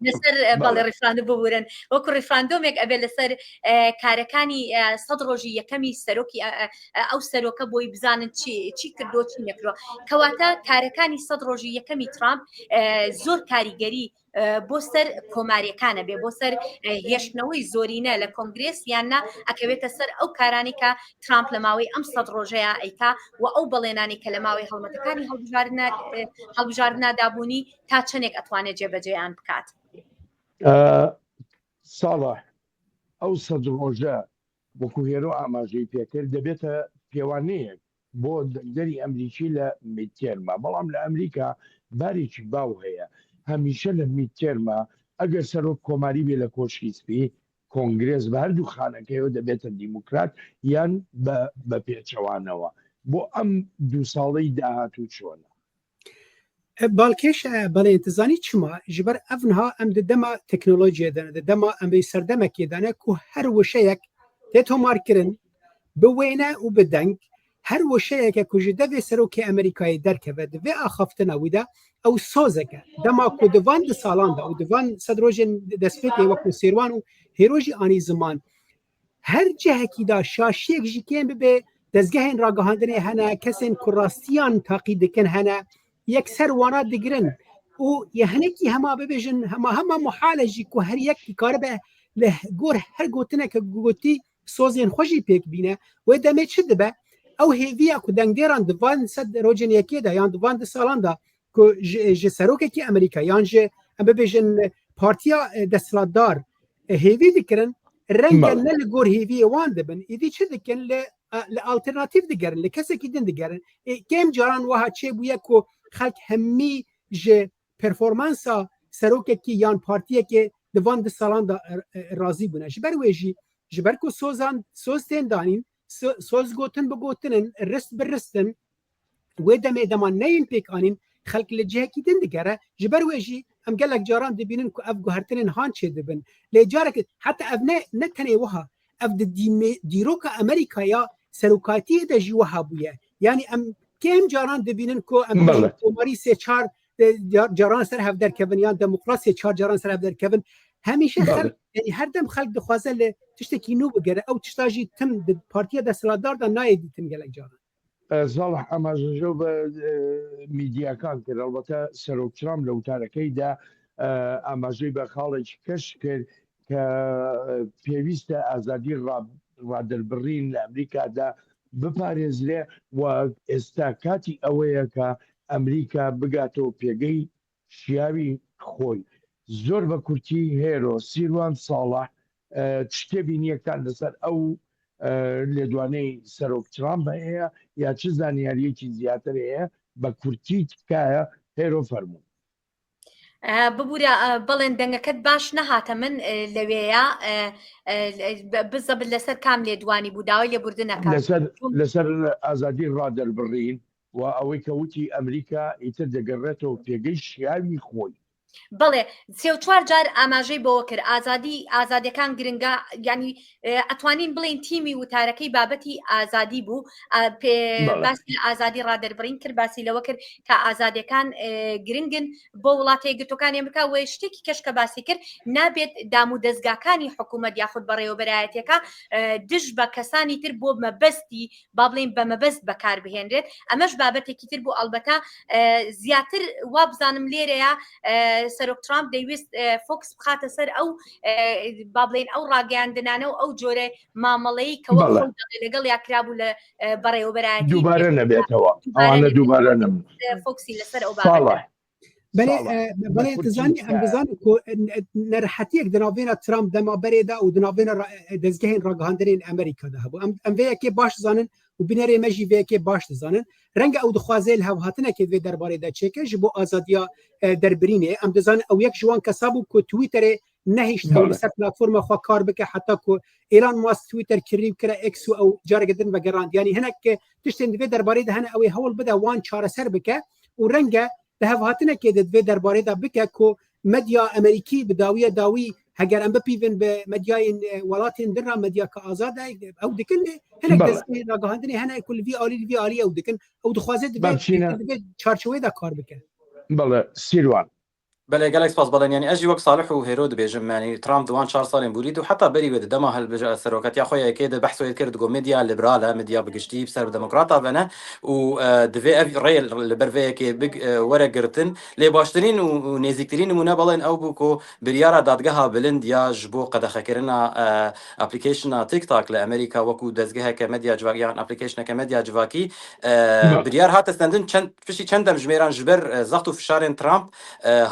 S3: لەسەر بەڵێ ڕیفراندۆم ببورن وەکو ڕیفراندۆمێک ئەبێ لەسەر کارەکانی سەد ڕۆژی یەکەمی سەرۆکی ئەو سەرۆکە بۆی بزانن چی کردۆ چی نەکرۆ کەواتە کارەکانی سەد ڕۆژی یەکەمی ترامپ زۆر کاریگەری بۆ سەر کۆماریەکانە بێ بۆ سەر هێشتنەوەی زۆرینە لە کۆنگرس یاننا ئەکەوێتە سەر ئەو کارانی کە ترامپ لە ماوەی ئەم سەد ڕۆژەیە ئەیتا و ئەو بەڵێنانی کە لە ماوەی هەڵمەتەکانی هەڵبژاردننا دابوونی تا چەندێک ئەتوانێت جێبەجێیان بکات
S1: ساڵح ئەو سەد ڕۆژە وەکو هێرۆ ئاماژەی پێکرد دەبێتە پێوانەیەک بۆ دەری ئەمریکی لە میدتێرمە بەڵام لە ئەمریکا بارێکی باو هەیە هەمیشە لە میدتێرمە ئەگەر سەرۆک کۆماری بێ لە کۆشکی سپی کۆنگرس بە هەردوو خانەکەیەوە دەبێتە دیموکرات یان بە پێچەوانەوە بۆ ئەم 2 ساڵەی داهاتوو چۆنە
S4: باڵکێش بەڵێ انتزانی چما ji ber evnha em di dema teknolojiyê de di dema em bê serdemekê dane ku her weşeyek tê tomarkirin bi wêne û bi deng her weşeyeke ku ji devê serokê Amerîkayê derkeve di vê axaftina wî de ew sozeke dema ku di van 2 salan da û di van sed rojên destpêkê wekû sêrwan û hêro jî anî ziman her cihekî da şaşiyek jî kêm bibe dezgehên ragihandinê hene kesên ku rastiyan taqî dikin hene yekser wana digirin û yehnekî hema bibêjin hema muhale jî ku her yek dikaribe li gor her gotineke gotî sozên xwe jî pêk bîne wê demê çi dibe ew hêviya ku dengdêran di van sed rojên yekê de yan di van 2 salan da ku ji serokekî Amerîka yan ji em bibêjin partiya desthilatdar hêvî dikirin ڕەنگە نە لە گۆر هێویەوان دەبن ئیدی چ دەکەن لە ئالتەرناتیڤ دەگەرن لە کەسێکی دن دەگەرن کێم جاران وها چێ بووە کۆ خەڵک هەممی ژێ پەرفۆرمانسا سەرۆکێکی یان پارتیەکێ دوان دە ساڵاندا رازی بوونە ji ber wê jî ji ber ku soz tên danîn soz gotin bigotin rist biristin wê demê deman neyên pêk anîn xelk li cihekî din digere ji ber wê jî em gelek caran dibînin ku ev guhertinên han çê dibin lê carek heta ev ne tenê wiha ev di dîroka Amerîkaya serokatiyê de jî wiha bûye yanî em kêm caran dibînin ku em komarî sê çar caran ser hev derkevin yan demokrasiyê çar caran ser hev derkevin هەمیشە هەردەم خەڵک دخوازە لە تشتێکی نو بگەرە ئەو تشتاژی تم پارتیە دەسەڵاتداردا نایە دیتم گەلک جاران
S1: ساڵح ئەماژەژە بە میدیاکان کرد ئەڵبەتە سەرۆکترام لە وتارەکەیدا ئاماژەی بە خاڵێکی کەش کرد کە پێویستە ئازادی ڕادەربڕین لە ئەمریکادا بپارێزرێ و ئێستا کاتی ئەوەیە کە ئەمریکا بگاتەوە پێگەی شیاوی خۆی زۆر بە کورتی هێرۆ سیروان ساڵح شتێ بینیەکان لەسەر ئەو لێدوانەی سەرۆکترام بە هەیە یا چ زانیاریەکی زیاتر هەیە بە کورتی تکایە هێرۆ فەرموو
S3: ببوورە بەڵێن دەنگەکەت باش نەهاتە من لەوەیە بزەبت لەسەر کام لێدوانی بوو داوای لێبوردنەکە
S1: لەسەر ئازادی ڕادەربڕین و ئەوەی کەوتی ئەمریکا ئیتر دەگەڕێتەوە پێگەی شیاوی خۆی
S3: بڵێ سێ و چوار جار ئاماژەی بەوە کرد ئازادیەکان گرنگە ینی ئەتوانین بڵین تیمی وتارەکەی بابەتی ئازادی بوو باسی ئازادی ڕادەربڕین کرد باسی لەوە کرد کە ئازادیەکان گرنگن بۆ وڵاتی یەکگرتوەکانی ئەمریکا و شتێکی کەشکە باسی کرد نابێت دام و دەستگاکانی حکوومەت یاخود بەڕێوەبەرایەتەکە دژ بە کەسانی تر بۆ مەبەستی با بڵین بە مەبەست بەکار بهێنرێت ئەمەش بابەتێکی تر بوو ئەلبەتە زیاتر وا بزانم لێرەیە سەرۆک ترامپ دەیویست فۆکس بخاتە سەر ئەو با بڵێن ئەو ڕاگەیاندنانە و ئەو جۆرە مامەڵەی کەوە لەگەڵ یاکرابوو لە بەڕێوەبەرایەتی
S1: دووبارە نەبێتەوە ئەوانە دووبارە
S3: فۆکسی لەسەر ئەو بابەتە
S4: بەڵێ دەزانی ئەم دەزانێت نەرحەتیەک دناوێنە ترامپ دەمابەرێدا و دناوێنە دەستگەهێن ڕاگەهاندنین ئەمریکادا هەبوو ئەم vەیەکێ باش دەزانن و بنەرێ مەژی vەیەکێ باش دەزانن ڕەنگە ئەو دخوازێ هەوهاتنەکێ vê دەربارەیدا چێکە ji بۆ ئازادیا دەربرینێ ئەم دەزانن ئەو یەک ژوان کەسا بوو کۆ تویتەرێ نەهێشت لەسەر پلاتفۆرمە خوا کار بکە حتا کۆ ئێران ماست تویتەر کردی کرا ئێکس و ئەو جارەگەدن بە گەڕاندیانی هەنێک تشتێن divê دەربارەیدا هەنە ئەوەی هەوڵ بدە وان چارەسەر بکە و ڕەنگە لە هەوهاتنەکێ دەبێت دەربارەیدا بکە کۆ مەدیا ئەمریکی بداویە داوی هەگەر ئەم بپیون بە مەدیایین وڵاتین درا مەدیا کە ئازادە ئەو دکن هەنێک دەستگەی ڕاگەهاندنی هەنێک کولی ئالی ئالی ئەو دکن ئەو دخوازێت دەبێت چارچەوەیدا کار بکەن
S1: بەڵێ سیروان
S5: بەڵێ گەلێک سپاس بەڵێن ینی ئەژی وەک ساڵح و هێرۆ دەبێژم ینی ترامپ دوان 4 ساڵێن بوورید و حتا بەری وێ دەما هەلبژە سەرۆکەتیا خۆیەکێ دە بەحثۆی کرد گۆ مدیا لیبرالە مدیا بگشتی سەر دموکراتە بەنە و دەوێ ئەv ڕێ لە بەرڤەیەکێ وەرەگرتن لێ باشترین و نێزیکترین نمونە بەڵێن ئەو بوو کۆ بریارە دادگەها بلند یا ji بۆ قەدەخەکردنا ئەپلیکیشنە تیکتاک لە ئەمریکا وەکو دەستگەهەکە مدیا جوواکیان ئەپلیکیشنەکە مدیا جوواکی بریار هاتە ستەندن پشتی چەندەم ژمێران ji ber زەخت و فشارên ترامپ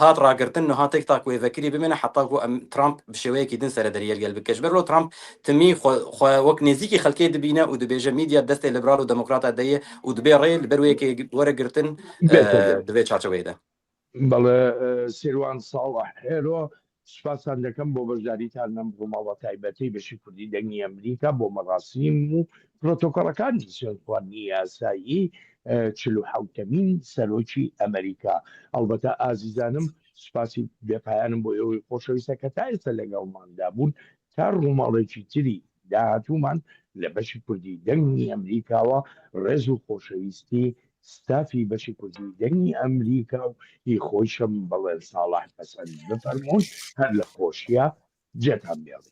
S5: هات ڕاگرتن و هاتێک تاک وێڤەکری بمێنە حتا ئەم ترامپ بشێوەیەکی دن سەر دەریەرگەل بکەش بەرۆ ترامپ تمی وەک نێزیکی خەڵکێ دبینە و دەبێژە میدیا دەستی لیبرال و دموکراتە دەیە و دبێ ڕێ بەروەیەکی وەرەگرتن دەبێت چارچەوەیدا
S1: بەڵێ سیروان ساڵح هێرۆ سوپاسان دەکەم بۆ بەشداریتان نەم ڕووماڵە تایبەتی بەشی کوردی دەنگی ئەمریکا بۆ مەڕاستیم و پرۆتۆکۆڵەکانی سوێنخواردنی یاسایی 47مین سەرۆکی ئەمریکا ئەلبەتە ئازیزانم سوپاسی بێپایانم بۆ ئێوەی خۆشەویستە کە تا ئێستا لەگەڵماندا بوون تا ڕووماڵێکی تری داهاتوومان لە بەشی کوردی دەنگی ئەمریکاوە ڕێز و خۆشەویستی ستافی بەشی کوردی دەنگی ئەمریکا و هی خۆشم بەڵێن ساڵح پەسەند بفەرمونون هەر لە خۆشیە جێتان بێڵێ